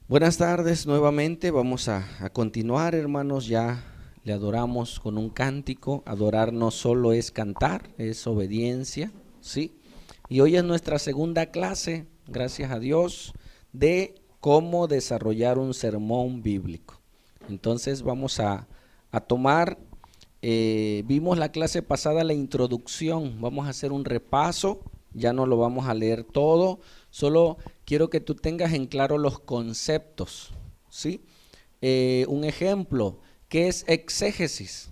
Buenas tardes nuevamente, vamos a continuar, hermanos. Ya le adoramos con un cántico. Adorar no solo es cantar, es obediencia, ¿sí? Y hoy es nuestra segunda clase, gracias a Dios, de cómo desarrollar un sermón bíblico. Entonces vamos a tomar, vimos la clase pasada la introducción, vamos a hacer un repaso, ya no lo vamos a leer todo, solo quiero que tú tengas en claro los conceptos, ¿sí? Un ejemplo, ¿qué es exégesis?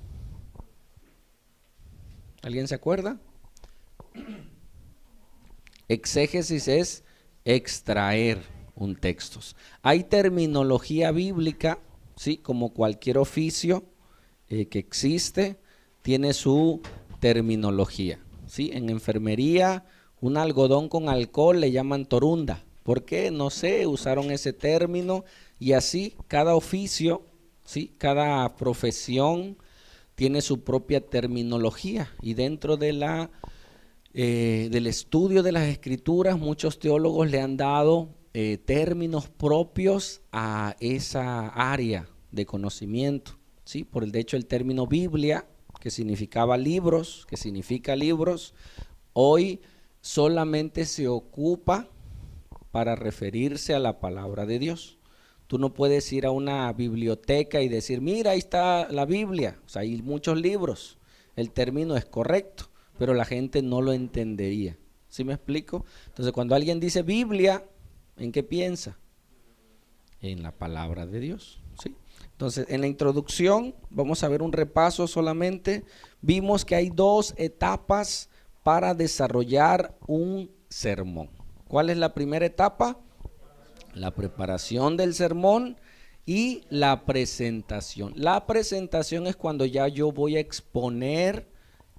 ¿Alguien se acuerda? Exégesis es extraer un texto. Hay terminología bíblica, ¿sí? Como cualquier oficio que existe, tiene su terminología, ¿sí? En enfermería, un algodón con alcohol le llaman torunda. ¿Por qué? No sé, usaron ese término y así cada oficio, ¿sí? Cada profesión tiene su propia terminología y dentro de del estudio de las escrituras, muchos teólogos le han dado términos propios a esa área de conocimiento, ¿sí? Por el hecho el término Biblia, que significaba libros, que significa libros, hoy solamente se ocupa para referirse a la palabra de Dios. Tú no puedes ir a una biblioteca y decir, mira, ahí está la Biblia. O sea, hay muchos libros. El término es correcto, pero la gente no lo entendería. ¿Sí me explico? Entonces, cuando alguien dice Biblia, ¿en qué piensa? En la palabra de Dios, ¿sí? Entonces, en la introducción, vamos a ver un repaso solamente. Vimos que hay dos etapas para desarrollar un sermón. ¿Cuál es la primera etapa? La preparación del sermón y la presentación. La presentación es cuando ya yo voy a exponer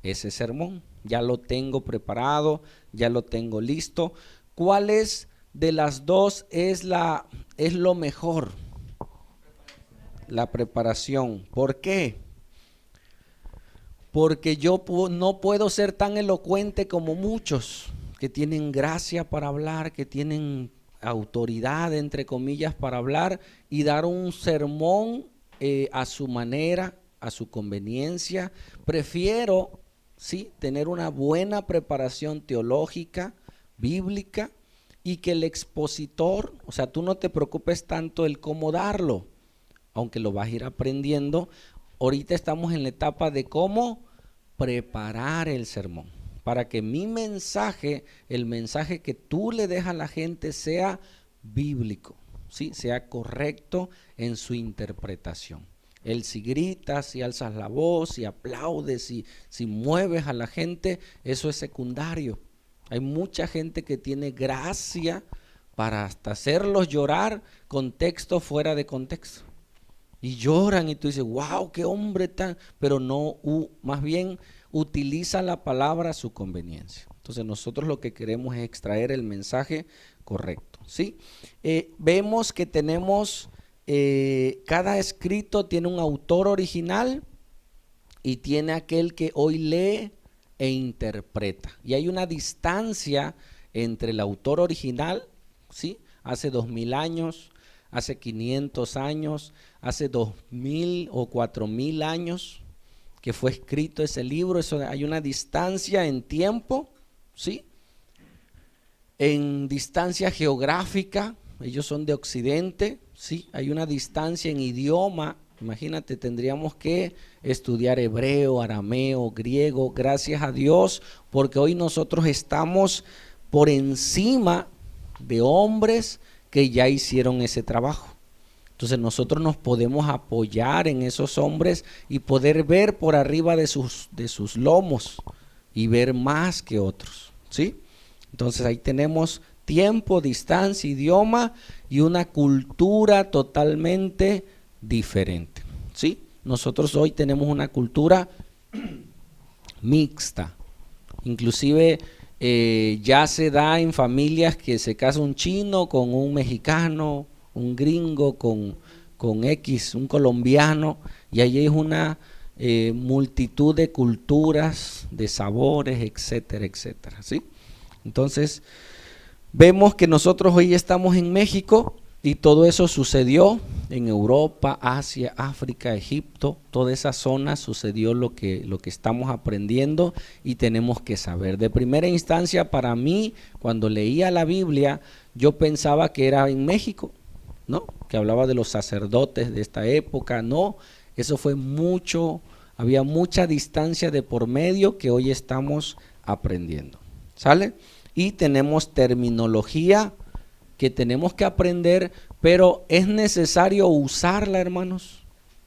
ese sermón. Ya lo tengo preparado, ya lo tengo listo. ¿Cuál es de las dos es lo mejor? La preparación. ¿Por qué? Porque yo no puedo ser tan elocuente como muchos que tienen gracia para hablar, que tienen autoridad, entre comillas, para hablar y dar un sermón a su manera, a su conveniencia. Prefiero, sí, tener una buena preparación teológica, bíblica, y que el expositor, o sea, tú no te preocupes tanto el cómo darlo, aunque lo vas a ir aprendiendo. Ahorita estamos en la etapa de cómo preparar el sermón, para que mi mensaje, el mensaje que tú le dejas a la gente sea bíblico, ¿sí? Sea correcto en su interpretación. Si gritas, si alzas la voz, si aplaudes, si mueves a la gente, eso es secundario. Hay mucha gente que tiene gracia para hasta hacerlos llorar con texto fuera de contexto. Y lloran y tú dices, wow, qué hombre tan, pero no, más bien utiliza la palabra a su conveniencia. Entonces nosotros lo que queremos es extraer el mensaje correcto, ¿sí? Vemos que tenemos, cada escrito tiene un autor original y tiene aquel que hoy lee e interpreta. Y hay una distancia entre el autor original, ¿sí? Hace 2000 años, hace 500 años, hace 2000 o 4000 años que fue escrito ese libro. Eso, hay una distancia en tiempo, ¿sí? En distancia geográfica, ellos son de Occidente, ¿sí? Hay una distancia en idioma. Imagínate, tendríamos que estudiar hebreo, arameo, griego. Gracias a Dios, porque hoy nosotros estamos por encima de hombres que ya hicieron ese trabajo. Entonces nosotros nos podemos apoyar en esos hombres y poder ver por arriba de sus lomos y ver más que otros, ¿sí? Entonces ahí tenemos tiempo, distancia, idioma y una cultura totalmente diferente, ¿sí? Nosotros hoy tenemos una cultura mixta, inclusive ya se da en familias que se casa un chino con un mexicano, un gringo con X, un colombiano, y allí es una multitud de culturas, de sabores, etcétera, etcétera, ¿sí? Entonces, vemos que nosotros hoy estamos en México Y todo eso sucedió en Europa, Asia, África, Egipto, toda esa zona sucedió lo que estamos aprendiendo y tenemos que saber. De primera instancia, para mí, cuando leía la Biblia, yo pensaba que era en México, ¿no? Que hablaba de los sacerdotes de esta época, no, eso fue mucho, había mucha distancia de por medio que hoy estamos aprendiendo, ¿sale? Y tenemos terminología que tenemos que aprender, pero ¿es necesario usarla, hermanos?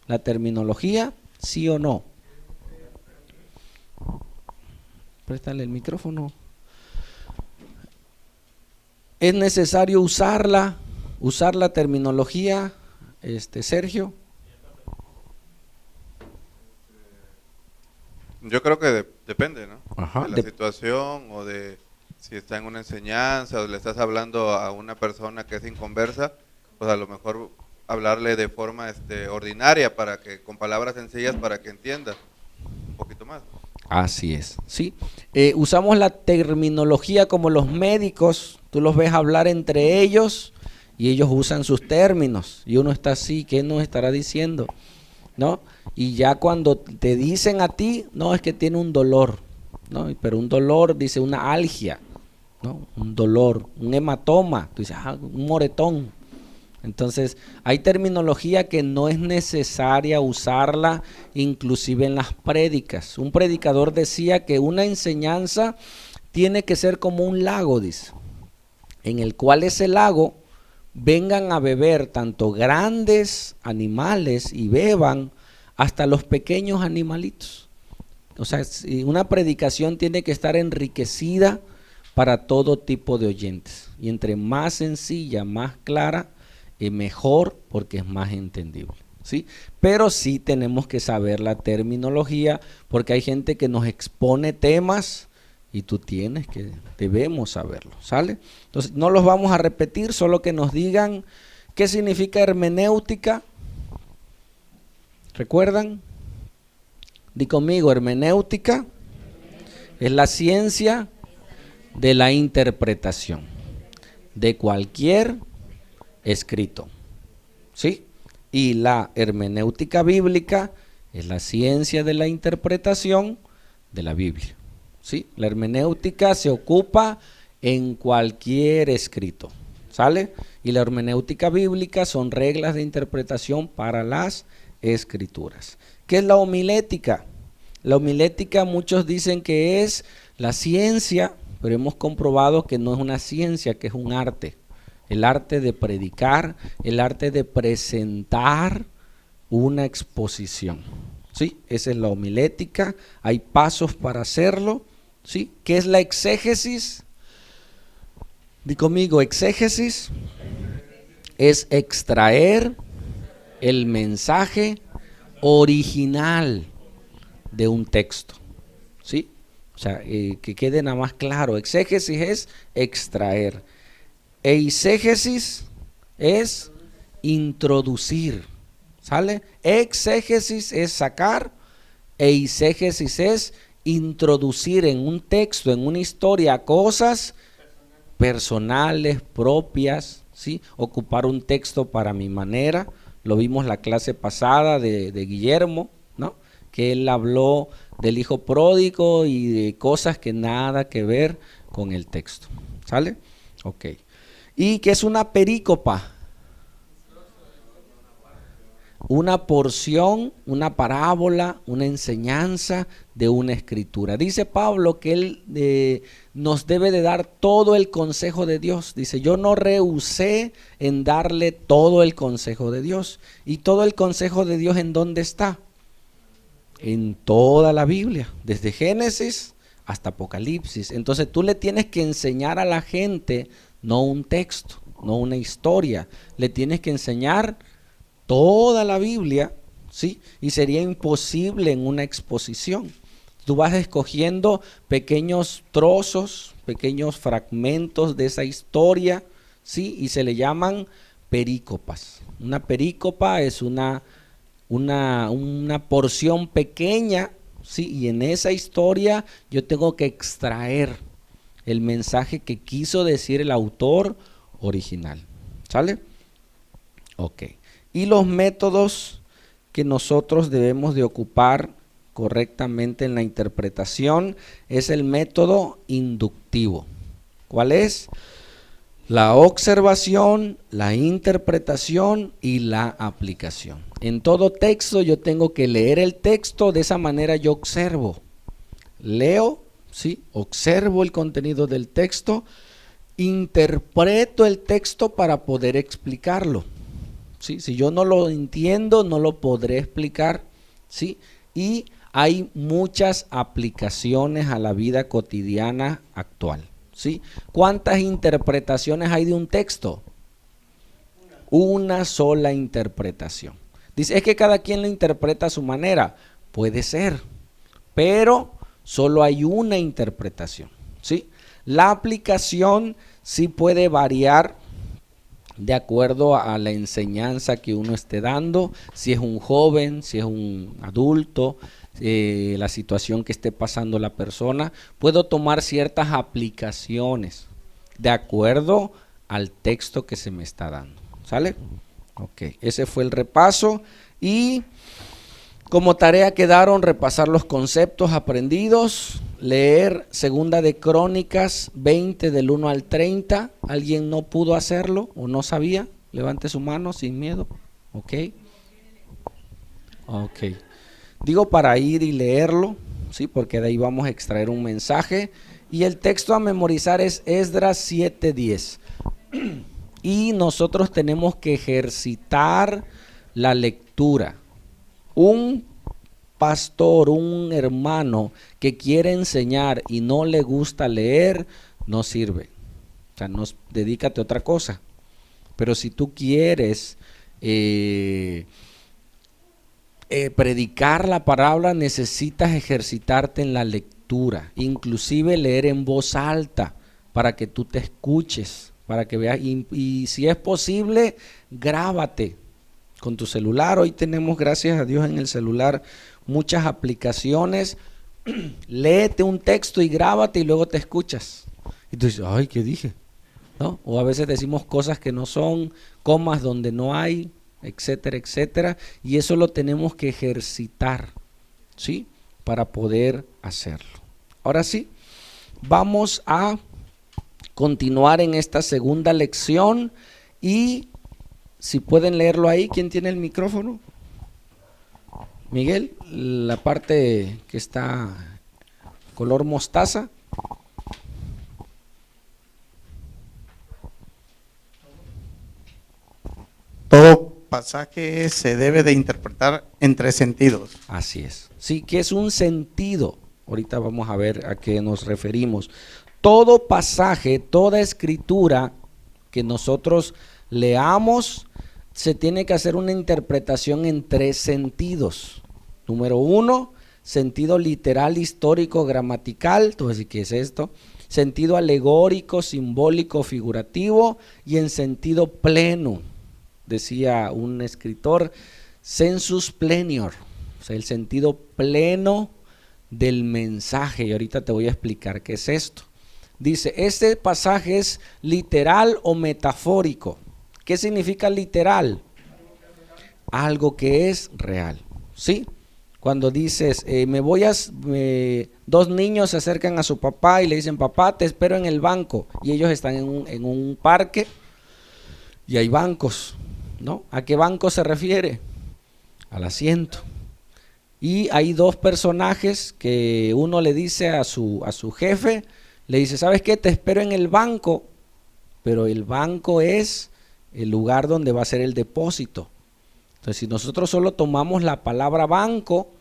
¿La terminología, sí o no? Préstale el micrófono. ¿Es necesario usar la terminología, Sergio? Yo creo que depende, ¿no? Ajá, De la situación o de si está en una enseñanza o le estás hablando a una persona que es inconversa, pues a lo mejor hablarle de forma ordinaria para que con palabras sencillas para que entienda un poquito más. Así es, sí. Usamos la terminología como los médicos, tú los ves hablar entre ellos y ellos usan sus términos y uno está así, ¿qué nos estará diciendo? ¿No? Y ya cuando te dicen a ti, no, es que tiene un dolor, ¿no? Pero un dolor, dice una algia, ¿no? Un dolor, un hematoma, tú dices, un moretón. Entonces, hay terminología que no es necesaria usarla, inclusive en las prédicas. Un predicador decía que una enseñanza tiene que ser como un lago, dice, en el cual ese lago vengan a beber tanto grandes animales y beban hasta los pequeños animalitos. O sea, una predicación tiene que estar enriquecida para todo tipo de oyentes. Y entre más sencilla, más clara, mejor, porque es más entendible, ¿sí? Pero sí tenemos que saber la terminología, porque hay gente que nos expone temas y debemos saberlo, ¿sale? Entonces, no los vamos a repetir, solo que nos digan qué significa hermenéutica. ¿Recuerdan? Di conmigo, hermenéutica es la ciencia de la interpretación de cualquier escrito, ¿sí? Y la hermenéutica bíblica es la ciencia de la interpretación de la Biblia, ¿sí? La hermenéutica se ocupa en cualquier escrito, ¿sale? Y la hermenéutica bíblica son reglas de interpretación para las escrituras. ¿Qué es la homilética? La homilética muchos dicen que es la ciencia, pero hemos comprobado que no es una ciencia, que es un arte. El arte de predicar, el arte de presentar una exposición, ¿sí? Esa es la homilética, hay pasos para hacerlo, ¿sí? ¿Qué es la exégesis? Di conmigo, exégesis es extraer el mensaje original de un texto, ¿sí? O sea, que quede nada más claro, exégesis es extraer. Eisegesis es introducir, ¿sale? Exégesis es sacar, eisegesis es introducir en un texto, en una historia, cosas personales, propias, ¿sí? Ocupar un texto para mi manera, lo vimos la clase pasada de Guillermo, ¿no? Que él habló del hijo pródigo y de cosas que nada que ver con el texto, ¿sale? Ok. ¿Y qué es una perícopa? Una porción, una parábola, una enseñanza de una escritura. Dice Pablo que él nos debe de dar todo el consejo de Dios. Dice, yo no rehusé en darle todo el consejo de Dios. ¿Y todo el consejo de Dios en dónde está? En toda la Biblia, desde Génesis hasta Apocalipsis. Entonces tú le tienes que enseñar a la gente no un texto, no una historia, le tienes que enseñar toda la Biblia, ¿sí? Y sería imposible en una exposición. Tú vas escogiendo pequeños trozos, pequeños fragmentos de esa historia, ¿sí? Y se le llaman perícopas. Una perícopa es una porción pequeña, ¿sí? Y en esa historia yo tengo que extraer el mensaje que quiso decir el autor original, ¿sale? Ok. Y los métodos que nosotros debemos de ocupar correctamente en la interpretación es el método inductivo. ¿Cuál es? La observación, la interpretación y la aplicación. En todo texto yo tengo que leer el texto, de esa manera yo observo. Leo, ¿sí? Observo el contenido del texto, interpreto el texto para poder explicarlo. ¿Sí? Si yo no lo entiendo, no lo podré explicar, ¿sí? Y hay muchas aplicaciones a la vida cotidiana actual, ¿sí? ¿Cuántas interpretaciones hay de un texto? Una sola interpretación. Dice, es que cada quien lo interpreta a su manera. Puede ser, pero solo hay una interpretación, ¿sí? La aplicación sí puede variar de acuerdo a la enseñanza que uno esté dando, si es un joven, si es un adulto, la situación que esté pasando la persona. Puedo tomar ciertas aplicaciones de acuerdo al texto que se me está dando. ¿Sale? Ok, ese fue el repaso y como tarea quedaron repasar los conceptos aprendidos, leer Segunda de Crónicas 20 del 1 al 30. ¿Alguien no pudo hacerlo o no sabía? Levante su mano sin miedo. Ok. Ok. Digo para ir y leerlo, ¿sí? Porque de ahí vamos a extraer un mensaje. Y el texto a memorizar es Esdras 7:10. Y nosotros tenemos que ejercitar la lectura. Un pastor, un hermano que quiere enseñar y no le gusta leer, no sirve. O sea, dedícate a otra cosa. Pero si tú quieres predicar la palabra, necesitas ejercitarte en la lectura, inclusive leer en voz alta para que tú te escuches, para que veas, y si es posible, grábate con tu celular. Hoy tenemos, gracias a Dios, en el celular muchas aplicaciones. Léete un texto y grábate y luego te escuchas. Y tú dices, ay, ¿qué dije? ¿No? O a veces decimos cosas que no son, comas donde no hay, etcétera, etcétera. Y eso lo tenemos que ejercitar, ¿sí? Para poder hacerlo. Ahora sí, vamos a continuar en esta segunda lección y si pueden leerlo ahí. ¿Quién tiene el micrófono? Miguel, la parte que está color mostaza. Todo pasaje se debe de interpretar en tres sentidos. Así es. Sí, que es un sentido. Ahorita vamos a ver a qué nos referimos. Todo pasaje, toda escritura que nosotros leamos, se tiene que hacer una interpretación en tres sentidos. Número uno, sentido literal, histórico, gramatical. Entonces, ¿qué es esto? Sentido alegórico, simbólico, figurativo y en sentido pleno. Decía un escritor, sensus plenior, o sea, el sentido pleno del mensaje. Y ahorita te voy a explicar qué es esto. Dice, este pasaje es literal o metafórico. ¿Qué significa literal? Algo que es real, ¿sí? Cuando dices, dos niños se acercan a su papá y le dicen, papá, te espero en el banco. Y ellos están en un parque y hay bancos, ¿no? ¿A qué banco se refiere? Al asiento. Y hay dos personajes que uno le dice a su jefe, le dice, ¿sabes qué? Te espero en el banco, pero el banco es el lugar donde va a ser el depósito. Entonces, si nosotros solo tomamos la palabra banco,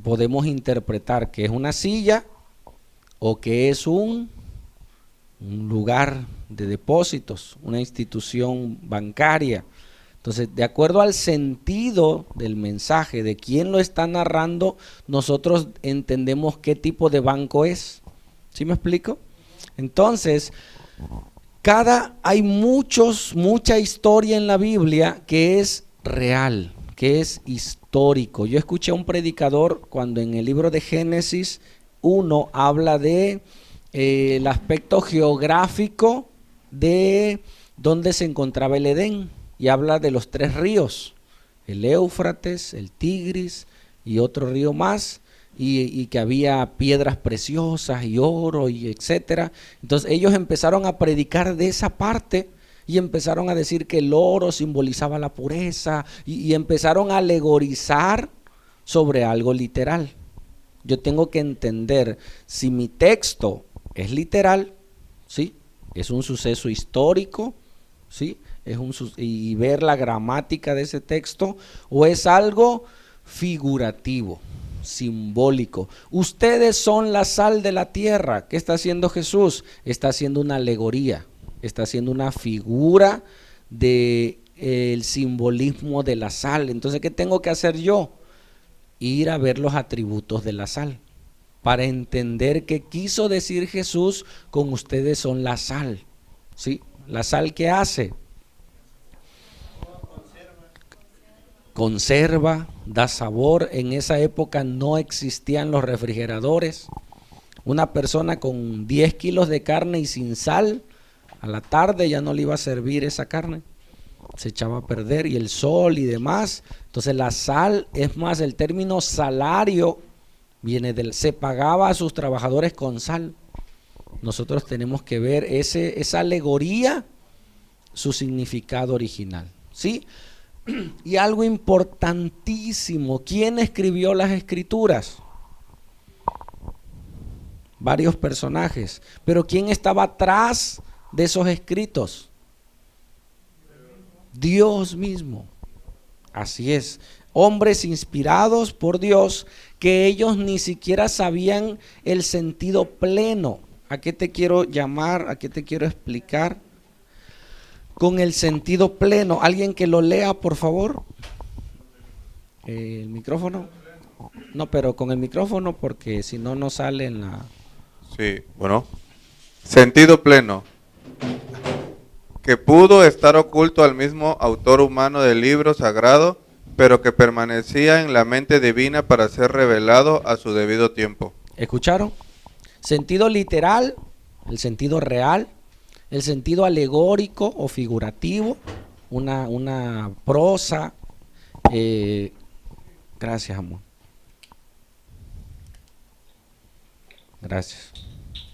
podemos interpretar que es una silla o que es un lugar de depósitos, una institución bancaria. Entonces, de acuerdo al sentido del mensaje, de quién lo está narrando, nosotros entendemos qué tipo de banco es. ¿Sí me explico? Entonces, hay mucha historia en la Biblia que es real, que es histórico. Yo escuché a un predicador cuando en el libro de Génesis 1 habla de el aspecto geográfico de dónde se encontraba el Edén. y habla de los 3 ríos, el Éufrates, el Tigris y otro río más, y que había piedras preciosas y oro y etcétera. Entonces ellos empezaron a predicar de esa parte y empezaron a decir que el oro simbolizaba la pureza y empezaron a alegorizar sobre algo literal. Yo tengo que entender si mi texto es literal, ¿sí? Es un suceso histórico, ¿sí? Y ver la gramática de ese texto, o es algo figurativo, simbólico. Ustedes son la sal de la tierra. ¿Qué está haciendo Jesús? Está haciendo una alegoría, está haciendo una figura del simbolismo de la sal. Entonces, ¿qué tengo que hacer yo? Ir a ver los atributos de la sal, para entender qué quiso decir Jesús con ustedes son la sal, ¿sí? La sal, ¿qué hace? Conserva, da sabor. En esa época no existían los refrigeradores. Una persona con 10 kilos de carne y sin sal, a la tarde ya no le iba a servir esa carne, se echaba a perder, y el sol y demás. Entonces la sal, es más, el término salario viene se pagaba a sus trabajadores con sal. Nosotros tenemos que ver esa alegoría, su significado original, ¿sí? Y algo importantísimo, ¿quién escribió las escrituras? Varios personajes, pero ¿quién estaba atrás de esos escritos? Dios mismo. Así es, hombres inspirados por Dios, que ellos ni siquiera sabían el sentido pleno. ¿A qué te quiero llamar? ¿A qué te quiero explicar? Con el sentido pleno. Alguien que lo lea, por favor. El micrófono. No, pero con el micrófono, porque si no, no sale en la... Sí, bueno. Sentido pleno. Que pudo estar oculto al mismo autor humano del libro sagrado, pero que permanecía en la mente divina para ser revelado a su debido tiempo. ¿Escucharon? Sentido literal, el sentido real, el sentido alegórico o figurativo, una prosa. Gracias, amor. Gracias.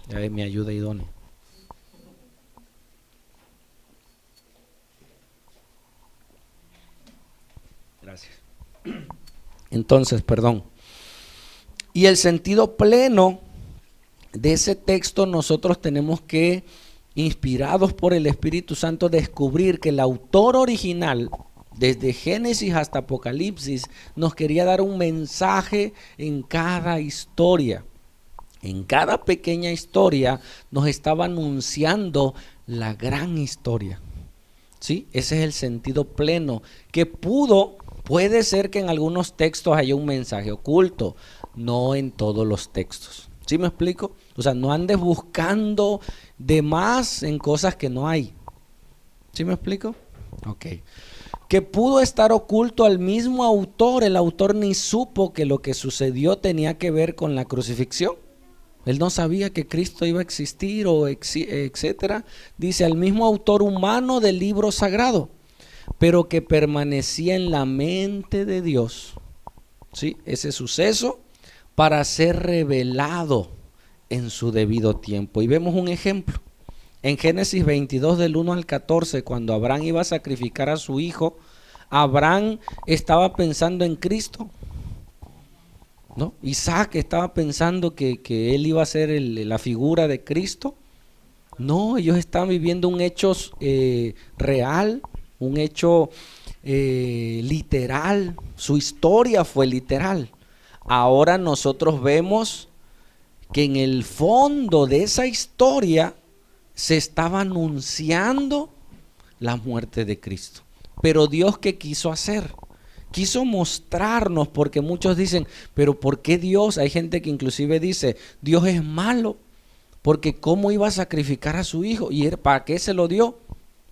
Ya es mi ayuda idónea. Gracias. Entonces, perdón. Y el sentido pleno de ese texto, nosotros tenemos que, inspirados por el Espíritu Santo, descubrir que el autor original, desde Génesis hasta Apocalipsis, nos quería dar un mensaje en cada historia. En cada pequeña historia nos estaba anunciando la gran historia, ¿sí? Ese es el sentido pleno, que puede ser que en algunos textos haya un mensaje oculto, no en todos los textos. ¿Sí me explico? O sea, no andes buscando de más en cosas que no hay. ¿Sí me explico? Ok. Que pudo estar oculto al mismo autor. El autor ni supo que lo que sucedió tenía que ver con la crucifixión. Él no sabía que Cristo iba a existir o etcétera. Dice, al mismo autor humano del libro sagrado, pero que permanecía en la mente de Dios, ¿sí? Ese suceso para ser revelado en su debido tiempo. Y vemos un ejemplo. En Génesis 22 del 1 al 14, cuando Abraham iba a sacrificar a su hijo, Abraham estaba pensando en Cristo, ¿no? Isaac estaba pensando que él iba a ser la figura de Cristo. No, ellos estaban viviendo un hecho real, un hecho literal. Su historia fue literal. Ahora nosotros vemos que en el fondo de esa historia se estaba anunciando la muerte de Cristo. Pero Dios, ¿qué quiso hacer? Quiso mostrarnos, porque muchos dicen, pero ¿por qué Dios? Hay gente que inclusive dice, Dios es malo, porque ¿cómo iba a sacrificar a su hijo? ¿Y para qué se lo dio?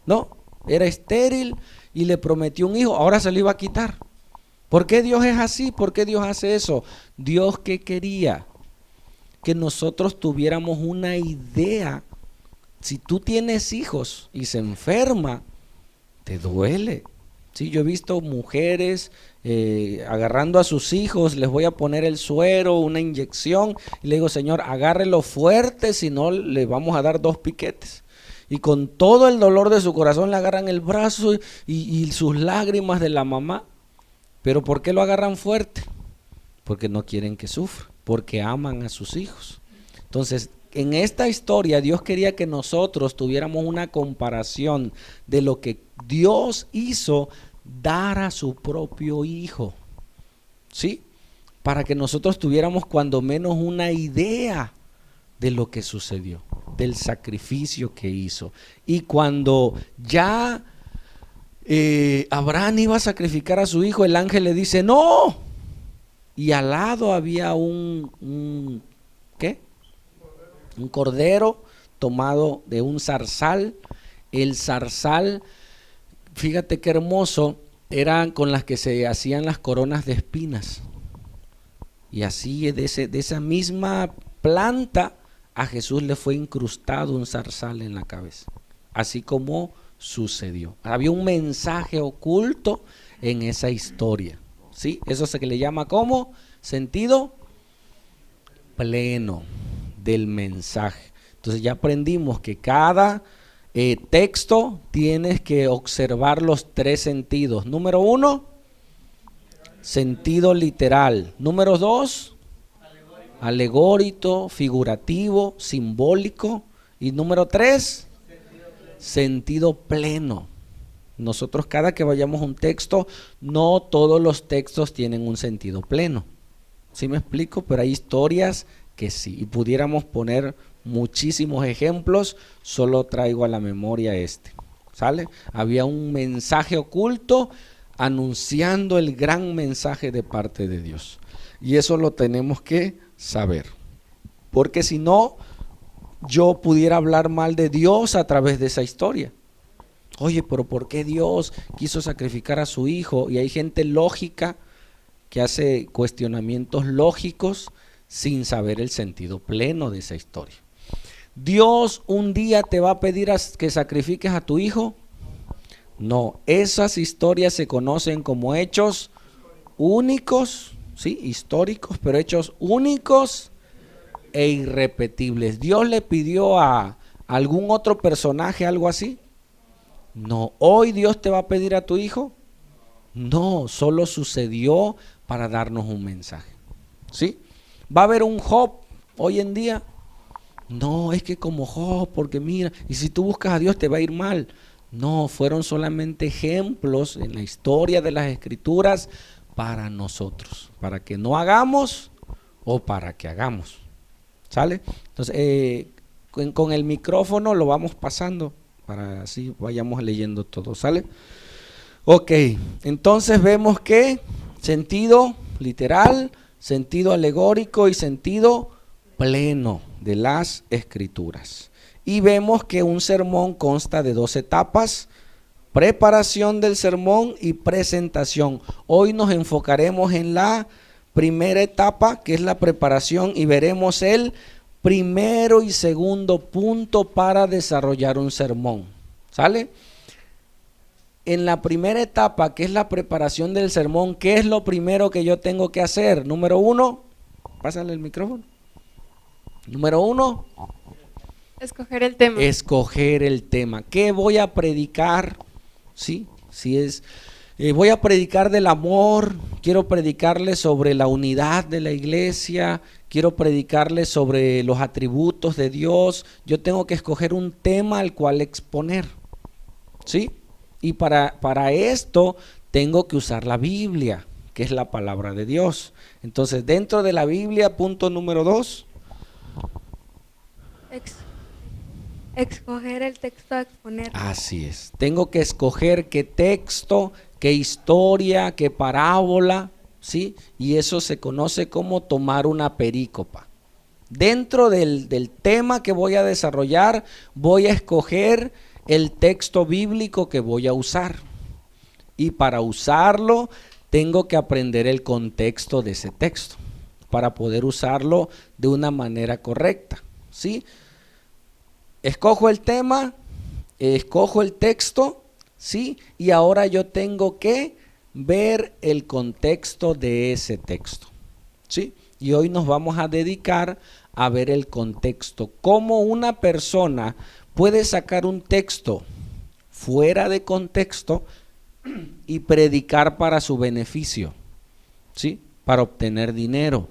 No, era estéril y le prometió un hijo, ahora se lo iba a quitar. ¿Por qué Dios es así? ¿Por qué Dios hace eso? Dios, ¿qué quería? Que nosotros tuviéramos una idea. Si tú tienes hijos y se enferma, te duele. Sí, yo he visto mujeres agarrando a sus hijos, les voy a poner el suero, una inyección, y le digo, Señor, agárrelo fuerte, si no le vamos a dar 2 piquetes. Y con todo el dolor de su corazón le agarran el brazo y sus lágrimas de la mamá. ¿Pero por qué lo agarran fuerte? Porque no quieren que sufra, porque aman a sus hijos. Entonces, en esta historia Dios quería que nosotros tuviéramos una comparación de lo que Dios hizo, dar a su propio hijo, ¿sí? Para que nosotros tuviéramos cuando menos una idea de lo que sucedió, del sacrificio que hizo. Y cuando ya Abraham iba a sacrificar a su hijo, el ángel le dice, ¡no! Y al lado había ¿qué? Un cordero tomado de un zarzal. El zarzal, fíjate qué hermoso, eran con las que se hacían las coronas de espinas. Y así de esa misma planta a Jesús le fue incrustado un zarzal en la cabeza. Así como sucedió. Había un mensaje oculto en esa historia. ¿Sí? Eso se le llama como sentido pleno del mensaje. Entonces ya aprendimos que cada texto tienes que observar los 3 sentidos. Número 1, sentido literal. Número 2, alegórico, figurativo, simbólico. Y número 3, sentido pleno. Nosotros cada que vayamos a un texto, no todos los textos tienen un sentido pleno. ¿Sí me explico? Pero hay historias que sí. Y pudiéramos poner muchísimos ejemplos, solo traigo a la memoria este. ¿Sale? Había un mensaje oculto anunciando el gran mensaje de parte de Dios. Y eso lo tenemos que saber. Porque si no, yo pudiera hablar mal de Dios a través de esa historia. Oye, pero ¿por qué Dios quiso sacrificar a su hijo? Y hay gente lógica que hace cuestionamientos lógicos sin saber el sentido pleno de esa historia. ¿Dios un día te va a pedir que sacrifiques a tu hijo? No, esas historias se conocen como hechos únicos, ¿sí? Históricos, pero hechos únicos e irrepetibles. ¿Dios le pidió a algún otro personaje algo así? No. ¿Hoy Dios te va a pedir a tu hijo? No, solo sucedió para darnos un mensaje. ¿Sí? ¿Va a haber un Job hoy en día? No, es que como Job, porque mira, y si tú buscas a Dios te va a ir mal. No, fueron solamente ejemplos en la historia de las Escrituras para nosotros, para que no hagamos o para que hagamos. ¿Sale? Entonces, con el micrófono lo vamos pasando para así vayamos leyendo todo. ¿Sale? Ok, entonces vemos que sentido literal, sentido alegórico y sentido pleno de las Escrituras. Y vemos que un sermón consta de 2 etapas: preparación del sermón y presentación. Hoy nos enfocaremos en la primera etapa, que es la preparación, y veremos el primero y segundo punto para desarrollar un sermón. ¿Sale? En la primera etapa, que es la preparación del sermón, ¿qué es lo primero que yo tengo que hacer? Número 1, pásale el micrófono. Número 1, escoger el tema. Escoger el tema. ¿Qué voy a predicar? ¿Sí? Si es, voy a predicar del amor, quiero predicarle sobre la unidad de la iglesia, quiero predicarle sobre los atributos de Dios. Yo tengo que escoger un tema al cual exponer. ¿Sí? Y para esto tengo que usar la Biblia, que es la palabra de Dios. Entonces, dentro de la Biblia, punto número 2. Escoger el texto a exponer. Así es. Tengo que escoger qué texto, qué historia, qué parábola, ¿sí? Y eso se conoce como tomar una perícopa. Dentro del tema que voy a desarrollar, voy a escoger el texto bíblico que voy a usar. Y para usarlo, tengo que aprender el contexto de ese texto para poder usarlo de una manera correcta, ¿sí? Escojo el tema, escojo el texto, ¿sí? Y ahora yo tengo que ver el contexto de ese texto, ¿sí? Y hoy nos vamos a dedicar a ver el contexto. Cómo una persona puede sacar un texto fuera de contexto y predicar para su beneficio, ¿sí? Para obtener dinero,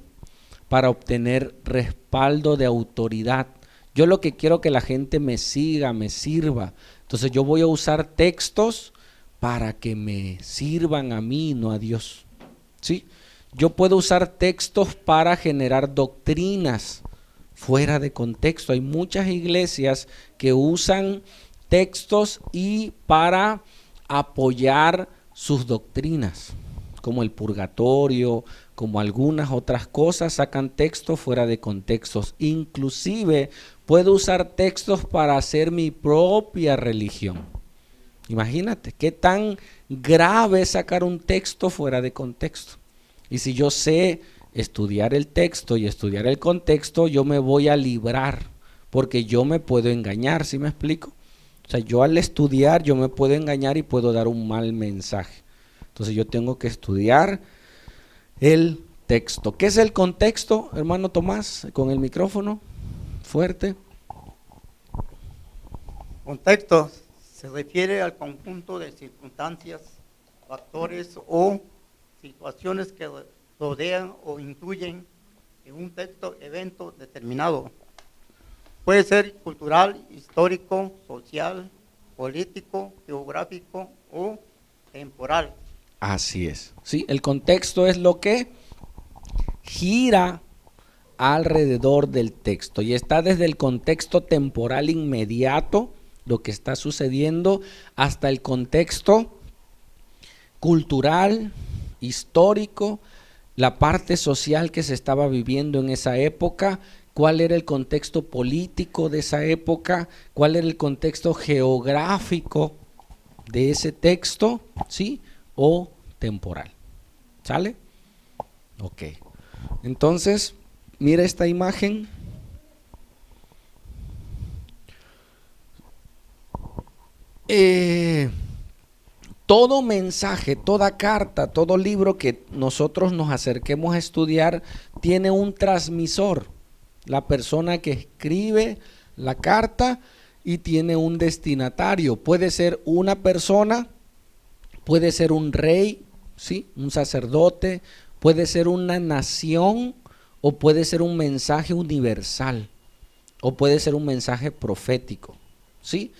para obtener respaldo de autoridad. Yo lo que quiero que la gente me siga, me sirva. Entonces yo voy a usar textos para que me sirvan a mí, no a Dios, ¿sí? Yo puedo usar textos para generar doctrinas fuera de contexto. Hay muchas iglesias que usan textos y para apoyar sus doctrinas, como el purgatorio, como algunas otras cosas, sacan textos fuera de contextos. Inclusive puedo usar textos para hacer mi propia religión. Imagínate, qué tan grave es sacar un texto fuera de contexto. Y si yo sé estudiar el texto y estudiar el contexto, yo me voy a librar, porque yo me puedo engañar, ¿sí me explico? O sea, yo al estudiar, yo me puedo engañar y puedo dar un mal mensaje. Entonces yo tengo que estudiar el texto. ¿Qué es el contexto, hermano Tomás? Con el micrófono fuerte. Contexto se refiere al conjunto de circunstancias, factores o situaciones que rodean o incluyen en un texto evento determinado. Puede ser cultural, histórico, social, político, geográfico o temporal. Así es, ¿sí? El contexto es lo que gira alrededor del texto y está desde el contexto temporal inmediato, lo que está sucediendo, hasta el contexto cultural, histórico, la parte social que se estaba viviendo en esa época, cuál era el contexto político de esa época, cuál era el contexto geográfico de ese texto, ¿sí? O temporal. ¿Sale? Ok. Entonces, mira esta imagen. Todo mensaje, toda carta, todo libro que nosotros nos acerquemos a estudiar tiene un transmisor, la persona que escribe la carta, y tiene un destinatario. Puede ser una persona, puede ser un rey, ¿sí? Un sacerdote, puede ser una nación o puede ser un mensaje universal o puede ser un mensaje profético, ¿sí?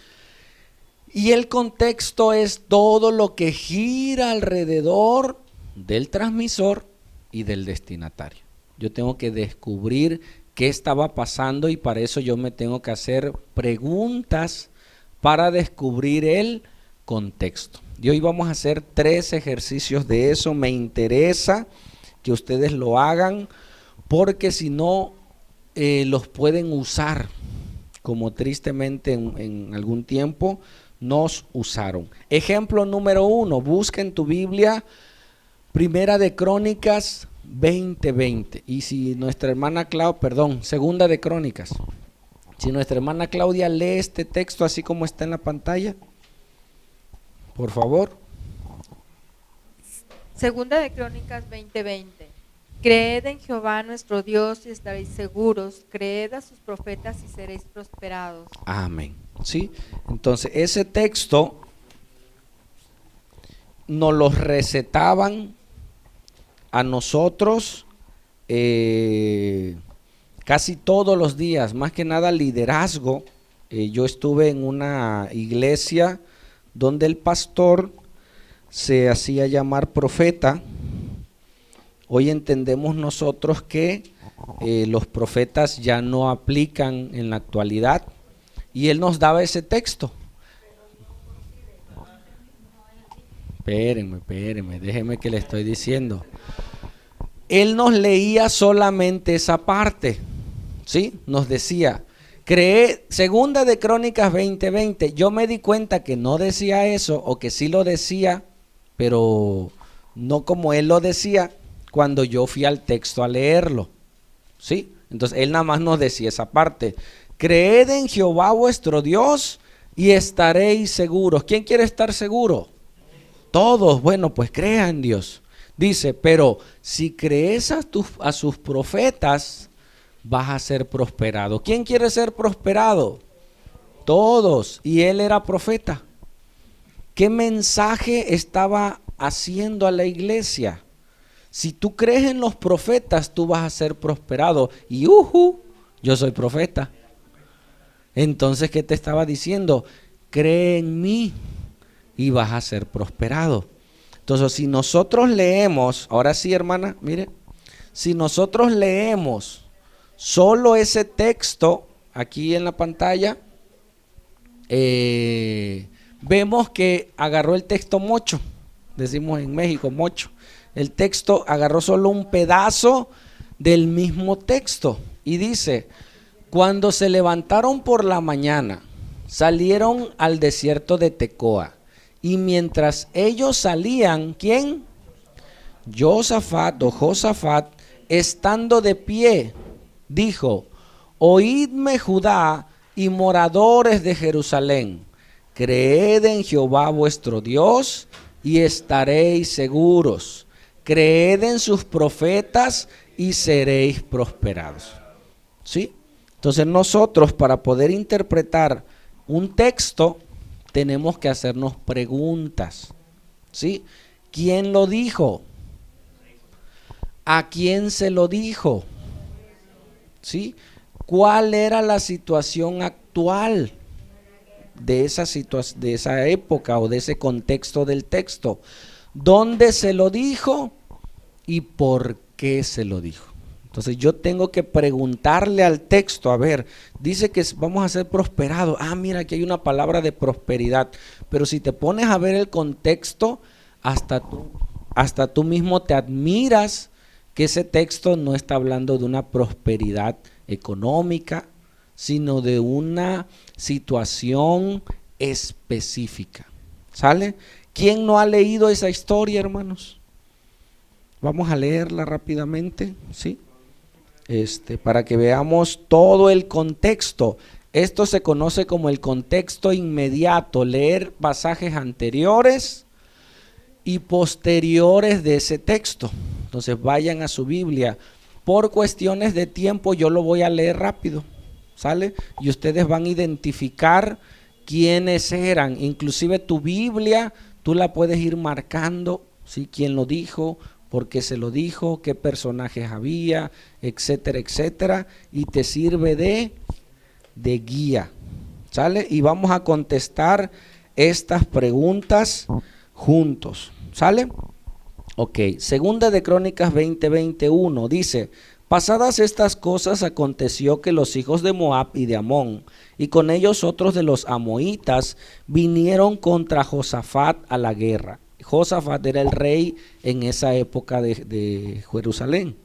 Y el contexto es todo lo que gira alrededor del transmisor y del destinatario. Yo tengo que descubrir qué estaba pasando y para eso yo me tengo que hacer preguntas para descubrir el contexto. Y hoy vamos a hacer 3 ejercicios de eso. Me interesa que ustedes lo hagan porque si no los pueden usar, como tristemente en algún tiempo nos usaron. Ejemplo número 1, busca en tu Biblia Primera de Crónicas 20:20. Y si nuestra hermana Segunda de Crónicas. Si nuestra hermana Claudia lee este texto así como está en la pantalla, por favor. Segunda de Crónicas 20:20. Creed en Jehová nuestro Dios y estaréis seguros, creed a sus profetas y seréis prosperados. Amén. ¿Sí? Entonces, ese texto nos lo recetaban a nosotros casi todos los días, más que nada liderazgo. Yo estuve en una iglesia donde el pastor se hacía llamar profeta. Hoy entendemos nosotros que los profetas ya no aplican en la actualidad y él nos daba ese texto. Espérenme, déjeme que le estoy diciendo. Él nos leía solamente esa parte, ¿sí? Nos decía, Segunda de Crónicas 20:20. Yo me di cuenta que no decía eso, o que sí lo decía, pero no como él lo decía cuando yo fui al texto a leerlo, ¿sí? Entonces él nada más nos decía esa parte. Creed en Jehová vuestro Dios y estaréis seguros. ¿Quién quiere estar seguro? Todos. Bueno, pues crea en Dios. Dice, pero si crees a sus profetas, vas a ser prosperado. ¿Quién quiere ser prosperado? Todos. Y él era profeta. ¿Qué mensaje estaba haciendo a la iglesia? Si tú crees en los profetas, tú vas a ser prosperado. Y yo soy profeta. Entonces, ¿qué te estaba diciendo? Cree en mí y vas a ser prosperado. Entonces, si nosotros leemos, ahora sí, hermana, mire, si nosotros leemos solo ese texto aquí en la pantalla, vemos que agarró el texto mocho, decimos en México mocho. El texto agarró solo un pedazo del mismo texto y dice, cuando se levantaron por la mañana, salieron al desierto de Tecoa. Y mientras ellos salían, ¿quién? Josafat, estando de pie, dijo, oídme Judá y moradores de Jerusalén, creed en Jehová vuestro Dios y estaréis seguros. Creed en sus profetas y seréis prosperados. ¿Sí? Entonces nosotros, para poder interpretar un texto, tenemos que hacernos preguntas. ¿Sí? ¿Quién lo dijo? ¿A quién se lo dijo? ¿Sí? ¿Cuál era la situación actual de esa época o de ese contexto del texto? ¿Dónde se lo dijo y por qué se lo dijo? Entonces yo tengo que preguntarle al texto, a ver, dice que vamos a ser prosperados. Ah, mira, aquí hay una palabra de prosperidad. Pero si te pones a ver el contexto, hasta tú mismo te admiras que ese texto no está hablando de una prosperidad económica, sino de una situación específica. ¿Sale? ¿Quién no ha leído esa historia, hermanos? Vamos a leerla rápidamente, ¿sí? Para que veamos todo el contexto. Esto se conoce como el contexto inmediato, leer pasajes anteriores y posteriores de ese texto. Entonces vayan a su Biblia. Por cuestiones de tiempo yo lo voy a leer rápido, ¿sale? Y ustedes van a identificar quiénes eran. Inclusive tu Biblia, tú la puedes ir marcando, ¿sí? ¿Quién lo dijo? ¿Por qué se lo dijo? ¿Qué personajes había? Etcétera, etcétera. Y te sirve de guía, ¿sale? Y vamos a contestar estas preguntas juntos, ¿sale? Ok, segunda de Crónicas 20:21 dice, pasadas estas cosas aconteció que los hijos de Moab y de Amón, y con ellos otros de los amoitas, vinieron contra Josafat a la guerra. Josafat era el rey en esa época de Jerusalén.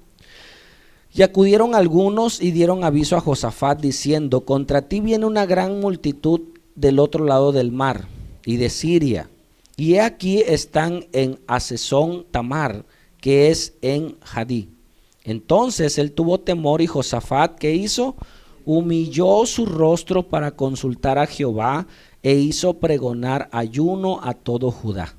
Y acudieron algunos y dieron aviso a Josafat diciendo, contra ti viene una gran multitud del otro lado del mar y de Siria. Y he aquí están en Hasezón Tamar, que es en Jadí. Entonces él tuvo temor y Josafat, ¿qué hizo? Humilló su rostro para consultar a Jehová e hizo pregonar ayuno a todo Judá.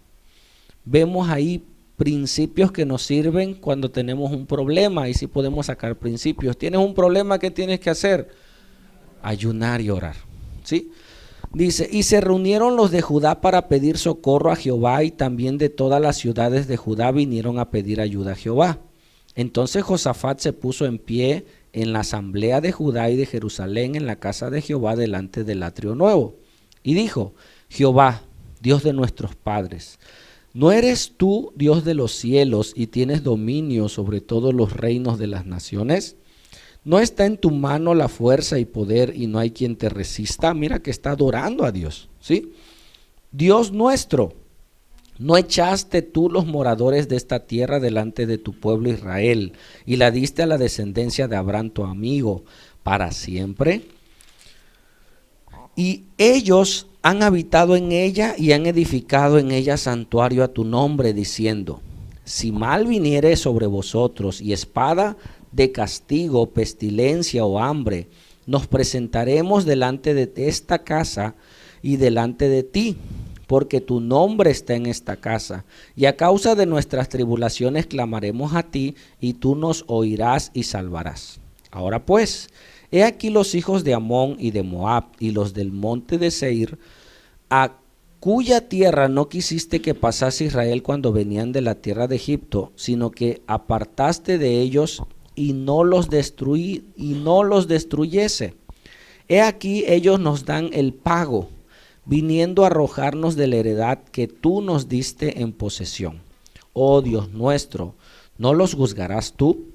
Vemos ahí principios que nos sirven cuando tenemos un problema y sí podemos sacar principios. ¿Tienes un problema? ¿Qué tienes que hacer? Ayunar y orar, ¿sí? Dice, y se reunieron los de Judá para pedir socorro a Jehová y también de todas las ciudades de Judá vinieron a pedir ayuda a Jehová. Entonces Josafat se puso en pie en la asamblea de Judá y de Jerusalén en la casa de Jehová delante del atrio nuevo y dijo, Jehová, Dios de nuestros padres, ¿no eres tú Dios de los cielos y tienes dominio sobre todos los reinos de las naciones? ¿No está en tu mano la fuerza y poder y no hay quien te resista? Mira que está adorando a Dios, ¿sí? Dios nuestro, ¿no echaste tú los moradores de esta tierra delante de tu pueblo Israel y la diste a la descendencia de Abraham tu amigo para siempre? Y ellos han habitado en ella y han edificado en ella santuario a tu nombre, diciendo, si mal viniere sobre vosotros y espada de castigo, pestilencia o hambre, nos presentaremos delante de esta casa y delante de ti, porque tu nombre está en esta casa. Y a causa de nuestras tribulaciones clamaremos a ti, y tú nos oirás y salvarás. Ahora pues, he aquí los hijos de Amón y de Moab y los del monte de Seir, a cuya tierra no quisiste que pasase Israel cuando venían de la tierra de Egipto, sino que apartaste de ellos y no los destruyese. He aquí ellos nos dan el pago, viniendo a arrojarnos de la heredad que tú nos diste en posesión. Oh Dios nuestro, ¿no los juzgarás tú?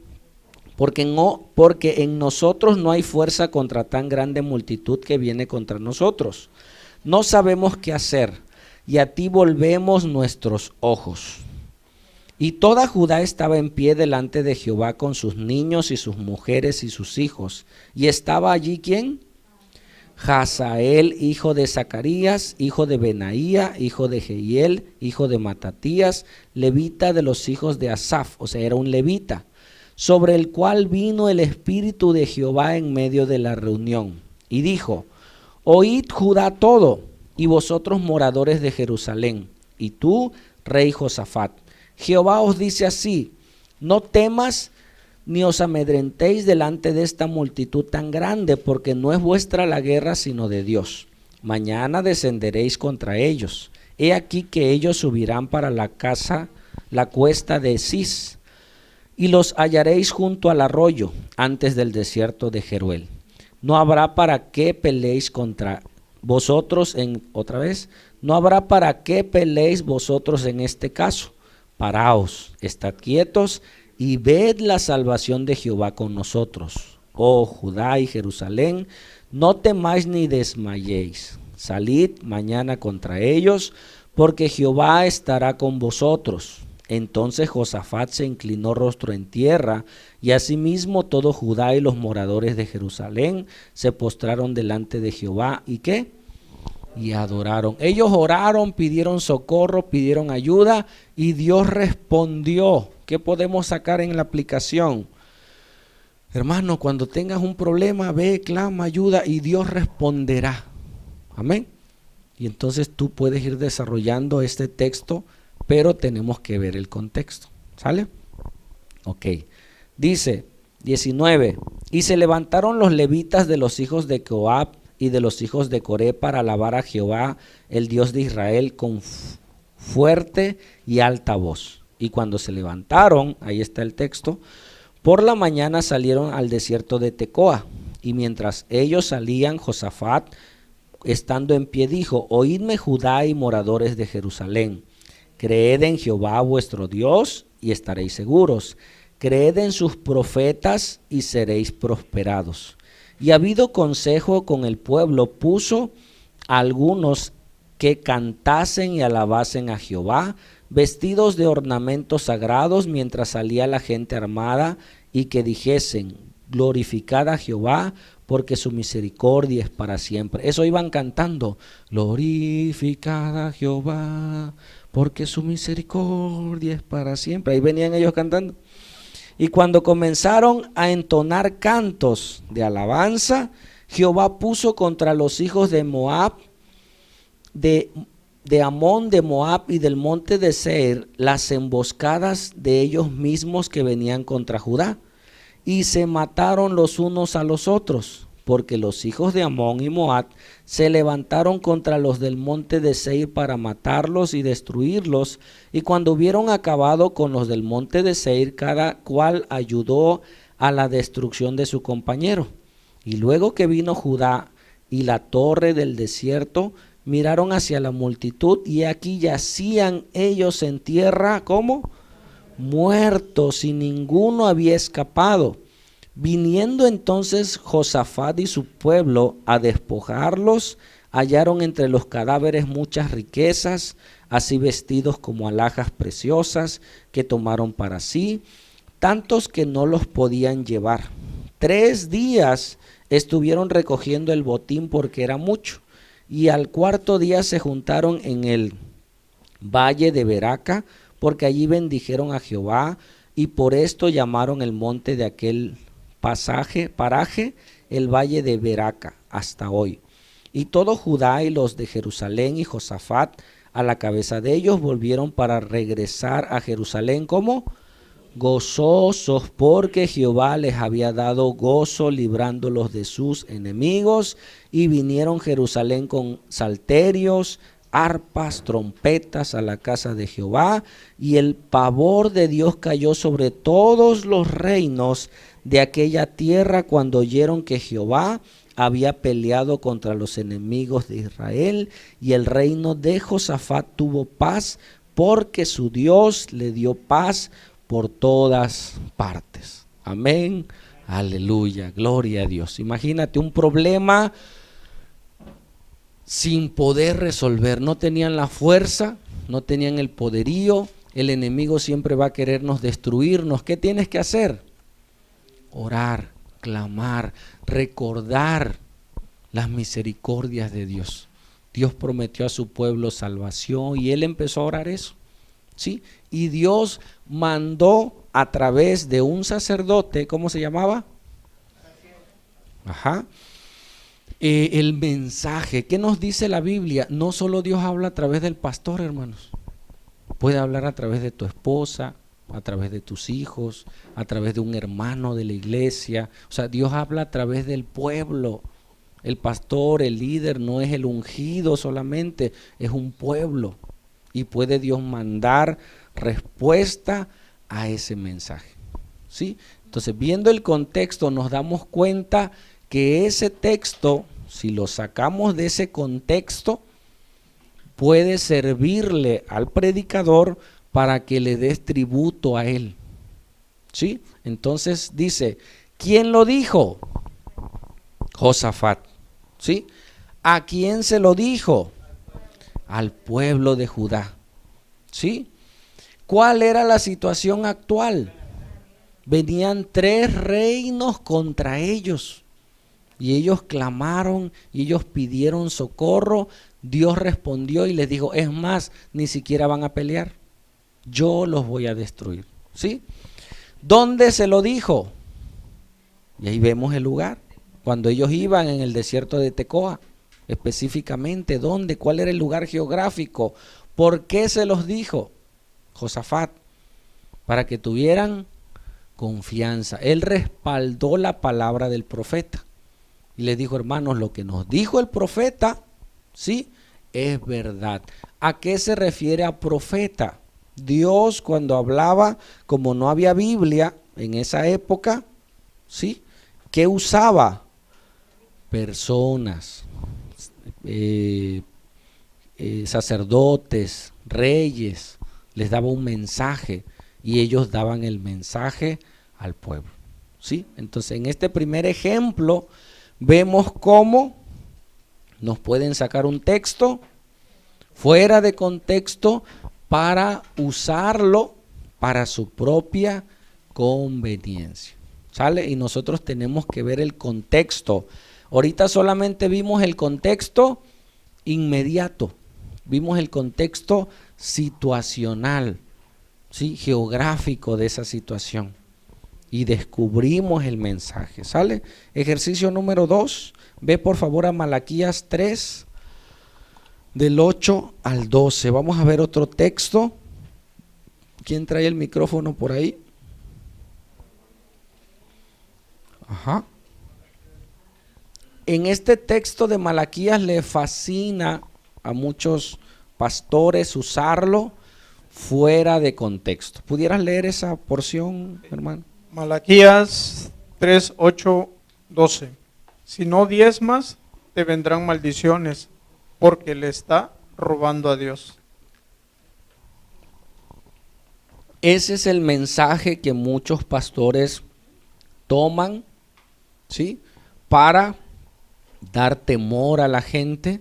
Porque en nosotros no hay fuerza contra tan grande multitud que viene contra nosotros. No sabemos qué hacer, y a ti volvemos nuestros ojos. Y toda Judá estaba en pie delante de Jehová con sus niños y sus mujeres y sus hijos. Y estaba allí, ¿quién? Hazael, hijo de Zacarías, hijo de Benaía, hijo de Jehiel, hijo de Matatías, levita de los hijos de Asaf, o sea, era un levita, sobre el cual vino el Espíritu de Jehová en medio de la reunión. Y dijo: Oíd Judá todo, y vosotros moradores de Jerusalén, y tú, rey Josafat, Jehová os dice así: no temas ni os amedrentéis delante de esta multitud tan grande, porque no es vuestra la guerra, sino de Dios. Mañana descenderéis contra ellos. He aquí que ellos subirán para la cuesta de Cis, y los hallaréis junto al arroyo, antes del desierto de Jeruel. No habrá para qué peleéis contra vosotros no habrá para qué peleéis vosotros en este caso. Paraos, estad quietos, y ved la salvación de Jehová con nosotros. Oh Judá y Jerusalén, no temáis ni desmayéis. Salid mañana contra ellos, porque Jehová estará con vosotros. Entonces Josafat se inclinó rostro en tierra, y asimismo todo Judá y los moradores de Jerusalén se postraron delante de Jehová. ¿Y qué? Y adoraron. Ellos oraron, pidieron socorro, pidieron ayuda, y Dios respondió. ¿Qué podemos sacar en la aplicación? Hermano, cuando tengas un problema, ve, clama, ayuda, y Dios responderá. Amén. Y entonces tú puedes ir desarrollando este texto, pero tenemos que ver el contexto. ¿Sale? Ok. Dice 19. Y se levantaron los levitas de los hijos de Coab y de los hijos de Coré para alabar a Jehová, el Dios de Israel, con fuerte y alta voz. Y cuando se levantaron, ahí está el texto, por la mañana salieron al desierto de Tecoa. Y mientras ellos salían, Josafat, estando en pie, dijo: Oídme Judá y moradores de Jerusalén. Creed en Jehová vuestro Dios y estaréis seguros. Creed en sus profetas y seréis prosperados. Y habido consejo con el pueblo, puso a algunos que cantasen y alabasen a Jehová, vestidos de ornamentos sagrados, mientras salía la gente armada, y que dijesen: glorificad a Jehová, porque su misericordia es para siempre. Eso iban cantando: glorificad a Jehová, porque su misericordia es para siempre. Ahí venían ellos cantando. Y cuando comenzaron a entonar cantos de alabanza, Jehová puso contra los hijos de Moab, de Amón, de Moab y del monte de Seir, las emboscadas de ellos mismos que venían contra Judá, y se mataron los unos a los otros, porque los hijos de Amón y Moab se levantaron contra los del monte de Seir para matarlos y destruirlos, y cuando hubieron acabado con los del monte de Seir, cada cual ayudó a la destrucción de su compañero. Y luego que vino Judá y la torre del desierto, miraron hacia la multitud, y aquí yacían ellos en tierra, ¿cómo? Muertos, y ninguno había escapado. Viniendo entonces Josafat y su pueblo a despojarlos, hallaron entre los cadáveres muchas riquezas, así vestidos como alhajas preciosas, que tomaron para sí, tantos que no los podían llevar. 3 días estuvieron recogiendo el botín porque era mucho, y al cuarto día se juntaron en el valle de Beraca, porque allí bendijeron a Jehová, y por esto llamaron el monte de aquel paraje el valle de Beraca hasta hoy. Y todo Judá y los de Jerusalén y Josafat a la cabeza de ellos volvieron para regresar a Jerusalén como gozosos, porque Jehová les había dado gozo librándolos de sus enemigos. Y vinieron a Jerusalén con salterios, arpas, trompetas a la casa de Jehová, y el pavor de Dios cayó sobre todos los reinos de aquella tierra cuando oyeron que Jehová había peleado contra los enemigos de Israel, y el reino de Josafat tuvo paz, porque su Dios le dio paz por todas partes. Amén, aleluya, gloria a Dios. Imagínate un problema sin poder resolver, no tenían la fuerza, no tenían el poderío, el enemigo siempre va a querernos destruirnos. ¿Qué tienes que hacer? Orar, clamar, recordar las misericordias de Dios. Dios prometió a su pueblo salvación y él empezó a orar eso, ¿sí? Y Dios mandó a través de un sacerdote, ¿cómo se llamaba? Ajá. El mensaje. ¿Qué nos dice la Biblia? No solo Dios habla a través del pastor, hermanos. Puede hablar a través de tu esposa, a través de tus hijos, a través de un hermano de la iglesia. O sea, Dios habla a través del pueblo. El pastor, el líder, no es el ungido solamente, es un pueblo. Y puede Dios mandar respuesta a ese mensaje, ¿sí? Entonces, viendo el contexto, nos damos cuenta que ese texto, si lo sacamos de ese contexto, puede servirle al predicador para que le des tributo a él, ¿sí? Entonces dice, ¿quién lo dijo? Josafat, ¿sí? ¿A quién se lo dijo? Al pueblo de Judá, ¿sí? ¿Cuál era la situación actual? Venían 3 reinos contra ellos y ellos clamaron y ellos pidieron socorro. Dios respondió y les dijo, es más, ni siquiera van a pelear, yo los voy a destruir, ¿sí? ¿Dónde se lo dijo? Y ahí vemos el lugar, cuando ellos iban en el desierto de Tecoa. Específicamente, ¿dónde? ¿Cuál era el lugar geográfico? ¿Por qué se los dijo? Josafat, para que tuvieran confianza. Él respaldó la palabra del profeta y les dijo, hermanos, lo que nos dijo el profeta, sí, es verdad. ¿A qué se refiere a profeta? Dios, cuando hablaba, como no había Biblia en esa época, sí, ¿qué usaba? Personas, sacerdotes, reyes, les daba un mensaje y ellos daban el mensaje al pueblo, ¿sí? Entonces, en este primer ejemplo vemos cómo nos pueden sacar un texto fuera de contexto para usarlo para su propia conveniencia, ¿sale? Y nosotros tenemos que ver el contexto. Ahorita solamente vimos el contexto inmediato, vimos el contexto situacional, ¿sí? Geográfico de esa situación y descubrimos el mensaje, ¿sale? Ejercicio número 2, ve por favor a Malaquías 3 del 8 al 12. Vamos a ver otro texto. ¿Quién trae el micrófono por ahí? Ajá. En este texto de Malaquías le fascina a muchos pastores usarlo fuera de contexto. ¿Pudieras leer esa porción, hermano? Malaquías 3, 8, 12. Si no diezmas, te vendrán maldiciones, porque le está robando a Dios. Ese es el mensaje que muchos pastores toman, ¿sí? Para dar temor a la gente,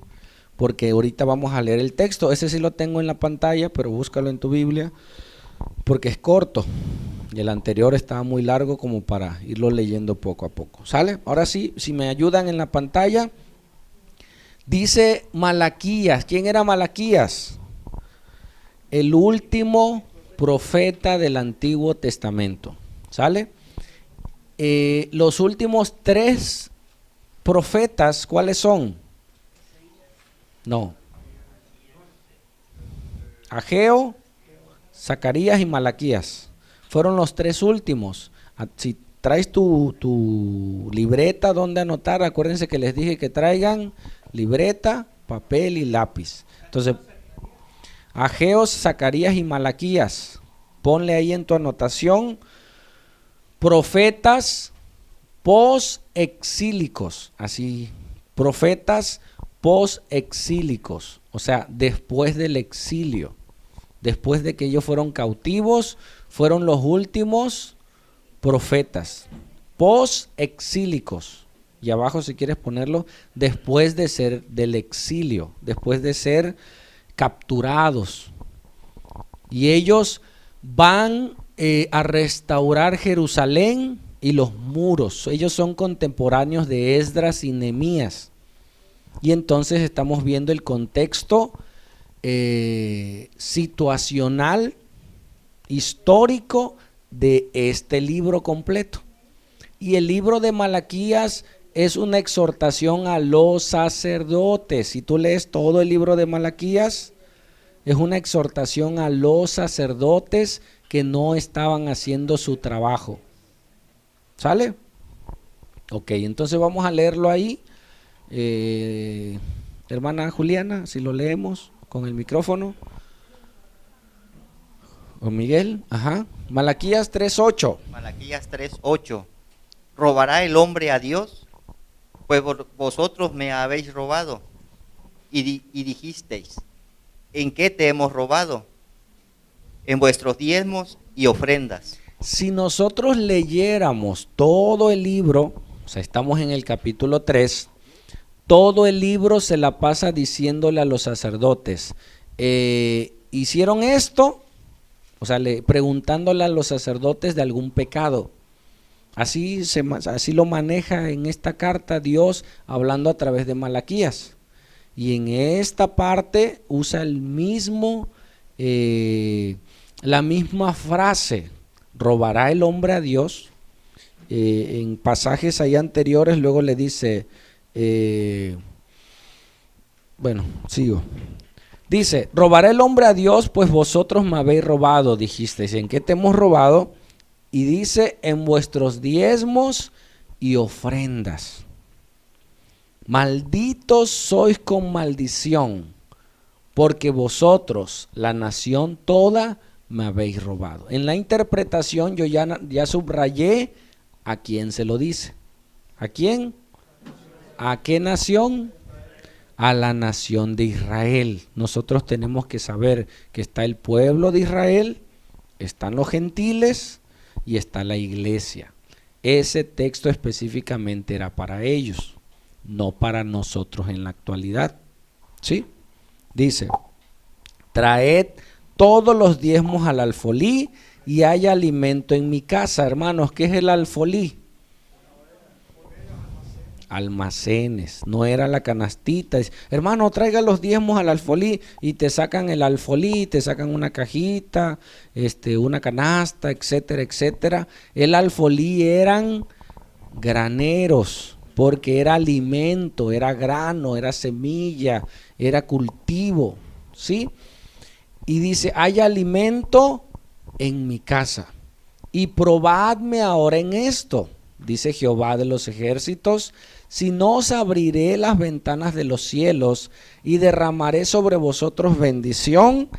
porque ahorita vamos a leer el texto. Ese sí lo tengo en la pantalla, pero búscalo en tu Biblia, porque es corto. Y el anterior estaba muy largo como para irlo leyendo poco a poco. ¿Sale? Ahora sí, si me ayudan en la pantalla, dice Malaquías. ¿Quién era Malaquías? El último profeta del Antiguo Testamento. ¿Sale? Los últimos 3 profetas, ¿cuáles son? No. Ageo, Zacarías y Malaquías. Fueron los tres últimos. Si traes tu libreta donde anotar, acuérdense que les dije que traigan libreta, papel y lápiz. Entonces, Ageo, Zacarías y Malaquías. Ponle ahí en tu anotación, profetas post-exílicos, así, profetas post-exílicos, o sea, después del exilio, después de que ellos fueron cautivos, fueron los últimos profetas post-exílicos. Y abajo, si quieres ponerlo, después de ser del exilio, después de ser capturados. Y ellos van a restaurar Jerusalén y los muros. Ellos son contemporáneos de Esdras y Nehemías. Y entonces estamos viendo el contexto situacional, histórico de este libro completo. Y el libro de Malaquías es una exhortación a los sacerdotes. Si tú lees todo el libro de Malaquías, es una exhortación a los sacerdotes que no estaban haciendo su trabajo. ¿Sale? Ok, entonces vamos a leerlo ahí. Hermana Juliana, si lo leemos con el micrófono. O Miguel, ajá. Malaquías 3:8. Malaquías 3:8. ¿Robará el hombre a Dios? Pues vosotros me habéis robado. Y dijisteis, ¿en qué te hemos robado? En vuestros diezmos y ofrendas. Si nosotros leyéramos todo el libro, o sea, estamos en el capítulo 3, todo el libro se la pasa diciéndole a los sacerdotes, ¿hicieron esto? O sea, preguntándole a los sacerdotes de algún pecado. Así lo maneja en esta carta Dios hablando a través de Malaquías. Y en esta parte usa el mismo, la misma frase, ¿robará el hombre a Dios? En pasajes ahí anteriores luego le dice, bueno, sigo. Dice, ¿robará el hombre a Dios? Pues vosotros me habéis robado, dijisteis. ¿En qué te hemos robado? Y dice, en vuestros diezmos y ofrendas. Malditos sois con maldición, porque vosotros, la nación toda, me habéis robado. En la interpretación yo ya subrayé a quién se lo dice. ¿A quién? ¿A qué nación? A la nación de Israel. Nosotros tenemos que saber que está el pueblo de Israel, están los gentiles y está la iglesia. Ese texto específicamente era para ellos, no para nosotros en la actualidad. ¿Sí? Dice, traed todos los diezmos al alfolí y haya alimento en mi casa. Hermanos, ¿qué es el alfolí? Almacenes, no era la canastita. Hermano, traiga los diezmos al alfolí y te sacan el alfolí, te sacan una cajita, una canasta, etcétera, etcétera. El alfolí eran graneros, porque era alimento, era grano, era semilla, era cultivo, ¿sí? Y dice, hay alimento en mi casa y probadme ahora en esto, dice Jehová de los ejércitos, si no os abriré las ventanas de los cielos y derramaré sobre vosotros bendición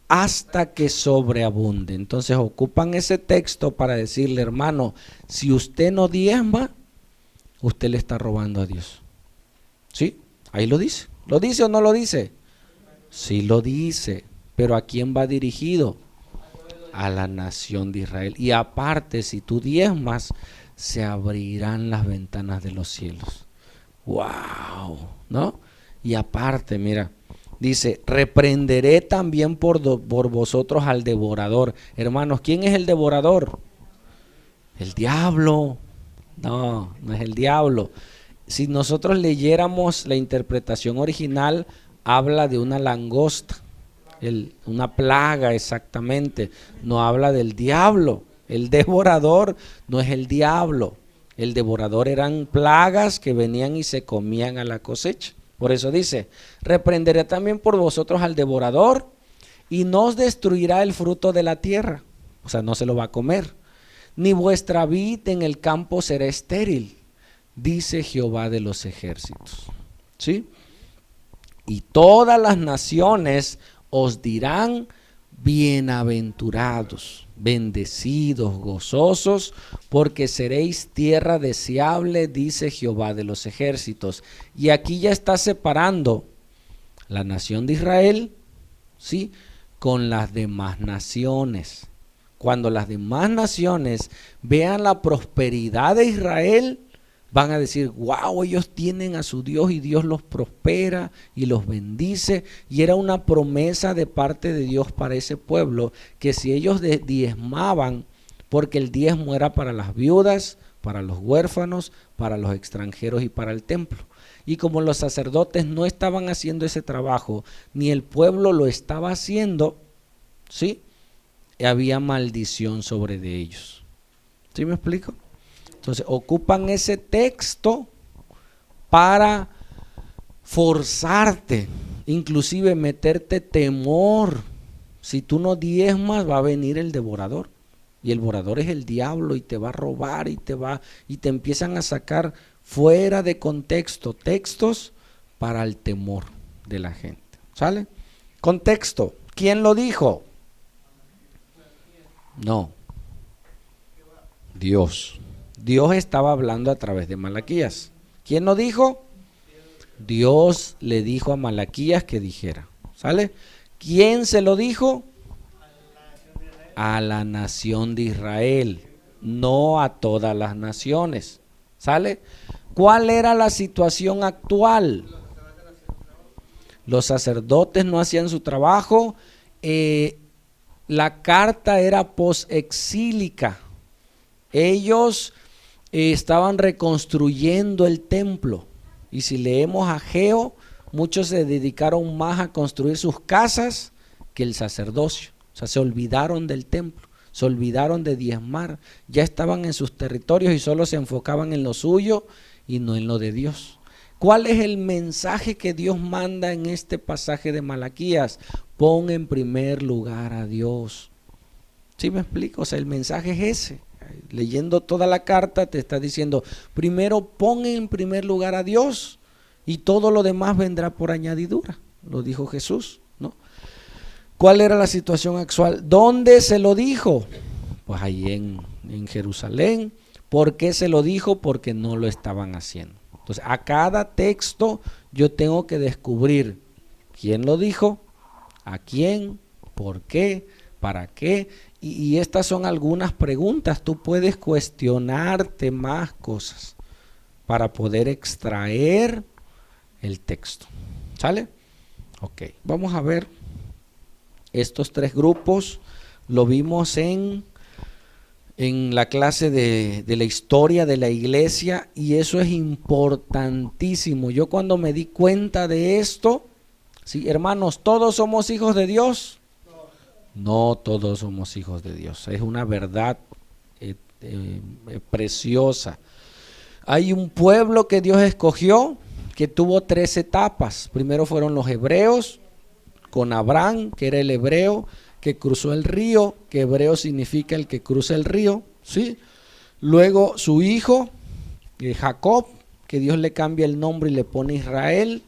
hasta que sobreabunde. Entonces ocupan ese texto para decirle, hermano, si usted no diezma, usted le está robando a Dios. ¿Sí? Ahí lo dice. ¿Lo dice o no lo dice? Sí lo dice. Pero ¿a quién va dirigido? A la nación de Israel. Y aparte, si tú diezmas, se abrirán las ventanas de los cielos. ¡Wow! ¿No? Y aparte, mira, dice, reprenderé también por vosotros al devorador. Hermanos, ¿quién es el devorador? El diablo. No, no es el diablo. Si nosotros leyéramos la interpretación original, habla de una langosta, una plaga exactamente. No habla del diablo. El devorador no es el diablo. El devorador eran plagas que venían y se comían a la cosecha. Por eso dice, reprenderé también por vosotros al devorador y no os destruirá el fruto de la tierra. O sea, no se lo va a comer. Ni vuestra vid en el campo será estéril, dice Jehová de los ejércitos. ¿Sí? Y todas las naciones os dirán bienaventurados, bendecidos, gozosos, porque seréis tierra deseable, dice Jehová de los ejércitos. Y aquí ya está separando la nación de Israel, ¿sí?, con las demás naciones. Cuando las demás naciones vean la prosperidad de Israel, van a decir, wow, ellos tienen a su Dios y Dios los prospera y los bendice. Y era una promesa de parte de Dios para ese pueblo, que si ellos diezmaban, porque el diezmo era para las viudas, para los huérfanos, para los extranjeros y para el templo. Y como los sacerdotes no estaban haciendo ese trabajo, ni el pueblo lo estaba haciendo, ¿sí?, había maldición sobre de ellos. ¿Sí me explico? Entonces ocupan ese texto para forzarte, inclusive meterte temor. Si tú no diezmas, va a venir el devorador. Y el devorador es el diablo y te va a robar y te empiezan a sacar fuera de contexto textos para el temor de la gente. ¿Sale? Contexto. ¿Quién lo dijo? No. Dios. Dios estaba hablando a través de Malaquías. ¿Quién lo dijo? Dios le dijo a Malaquías que dijera. ¿Sale? ¿Quién se lo dijo? A la nación de Israel, no a todas las naciones. ¿Sale? ¿Cuál era la situación actual? Los sacerdotes no hacían su trabajo. La carta era posexílica. Ellos estaban reconstruyendo el templo. Y si leemos a Ageo, muchos se dedicaron más a construir sus casas que el sacerdocio. O sea, se olvidaron del templo, se olvidaron de diezmar. Ya estaban en sus territorios y solo se enfocaban en lo suyo y no en lo de Dios. ¿Cuál es el mensaje que Dios manda en este pasaje de Malaquías? Pon en primer lugar a Dios. ¿Sí me explico? O sea, el mensaje es ese. Leyendo toda la carta te está diciendo, primero pon en primer lugar a Dios y todo lo demás vendrá por añadidura. Lo dijo Jesús, ¿no? ¿Cuál era la situación actual? ¿Dónde se lo dijo? Pues ahí en Jerusalén. ¿Por qué se lo dijo? Porque no lo estaban haciendo. Entonces, a cada texto yo tengo que descubrir quién lo dijo, a quién, por qué, para qué. Y estas son algunas preguntas. Tú puedes cuestionarte más cosas para poder extraer el texto. ¿Sale? Ok, vamos a ver estos tres grupos. Lo vimos en la clase de la historia de la iglesia y eso es importantísimo. Yo cuando me di cuenta de esto, sí, hermanos, ¿todos somos hijos de Dios? No todos somos hijos de Dios. Es una verdad preciosa. Hay un pueblo que Dios escogió que tuvo 3 etapas. Primero fueron los hebreos, con Abraham, que era el hebreo que cruzó el río, que hebreo significa el que cruza el río, ¿sí? Luego su hijo, Jacob, que Dios le cambia el nombre y le pone Israel.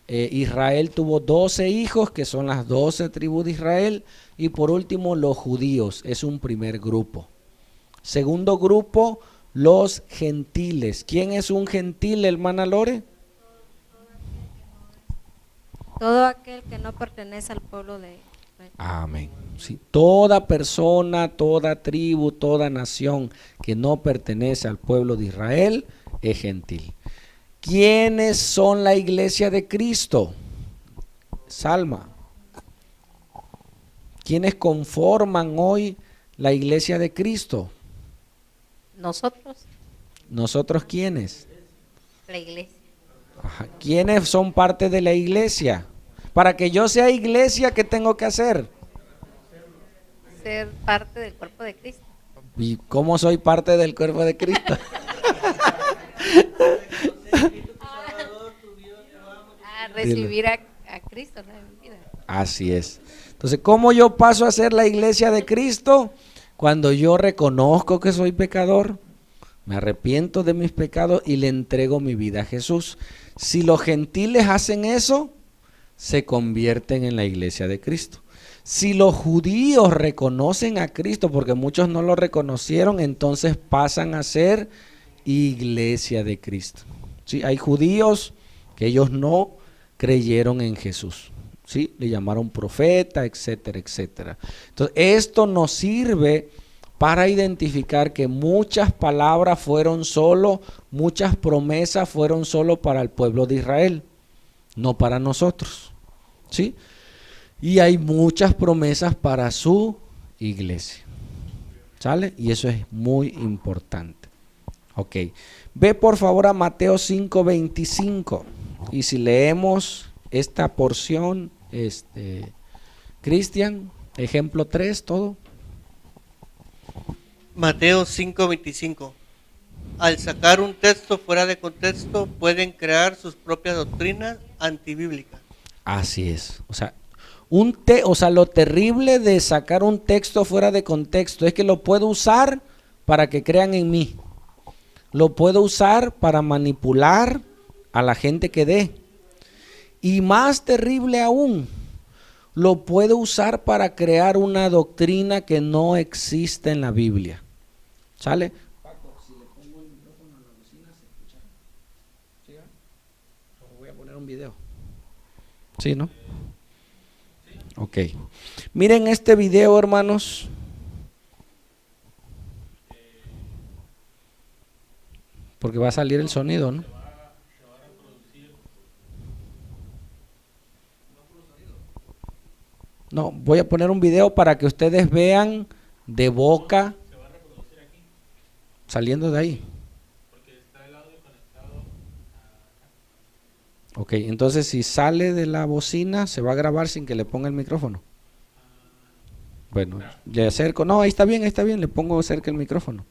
Israel tuvo 12 hijos, que son las 12 tribus de Israel. Y por último, los judíos, es un primer grupo. Segundo grupo, los gentiles. ¿Quién es un gentil, hermana Lore? Todo aquel que no pertenece al pueblo de Israel. Amén. Sí, toda persona, toda tribu, toda nación que no pertenece al pueblo de Israel es gentil. ¿Quiénes son la iglesia de Cristo? Salma. ¿Quiénes conforman hoy la iglesia de Cristo? Nosotros, ¿Nosotros quiénes? la iglesia. Ajá. ¿Quiénes son parte de la iglesia? Para que yo sea iglesia, ¿qué tengo que hacer? Ser parte del cuerpo de Cristo. ¿Y cómo soy parte del cuerpo de Cristo? recibir a Cristo en mi vida. Así es. Entonces, ¿cómo yo paso a ser la iglesia de Cristo? Cuando yo reconozco que soy pecador, me arrepiento de mis pecados y le entrego mi vida a Jesús. Si los gentiles hacen eso, se convierten en la iglesia de Cristo. Si los judíos reconocen a Cristo, porque muchos no lo reconocieron, entonces pasan a ser iglesia de Cristo. ¿Sí? Hay judíos que ellos no creyeron en Jesús. ¿Sí? Le llamaron profeta, etcétera, etcétera. Entonces, esto nos sirve para identificar que muchas palabras muchas promesas fueron solo para el pueblo de Israel, no para nosotros. ¿Sí? Y hay muchas promesas para su iglesia. ¿Sale? Y eso es muy importante. Ok. Ve por favor a Mateo 5:25. Y si leemos esta porción, Cristian, ejemplo 3, todo. Mateo 5:25. Al sacar un texto fuera de contexto, pueden crear sus propias doctrinas antibíblicas. Así es. O sea, lo terrible de sacar un texto fuera de contexto es que lo puedo usar para que crean en mí. Lo puedo usar para manipular a la gente que dé. Y más terrible aún, lo puedo usar para crear una doctrina que no existe en la Biblia. ¿Sale? Paco, si le pongo el micrófono a la bocina, ¿se escucha? ¿Sí? O voy a poner un video. ¿Sí, no? Ok. Miren este video, hermanos. Porque va a salir el sonido, ¿no? No, voy a poner un video para que ustedes vean de boca saliendo de ahí. Ok, entonces si sale de la bocina se va a grabar sin que le ponga el micrófono. Bueno, le acerco. No, ahí está bien, le pongo cerca el micrófono.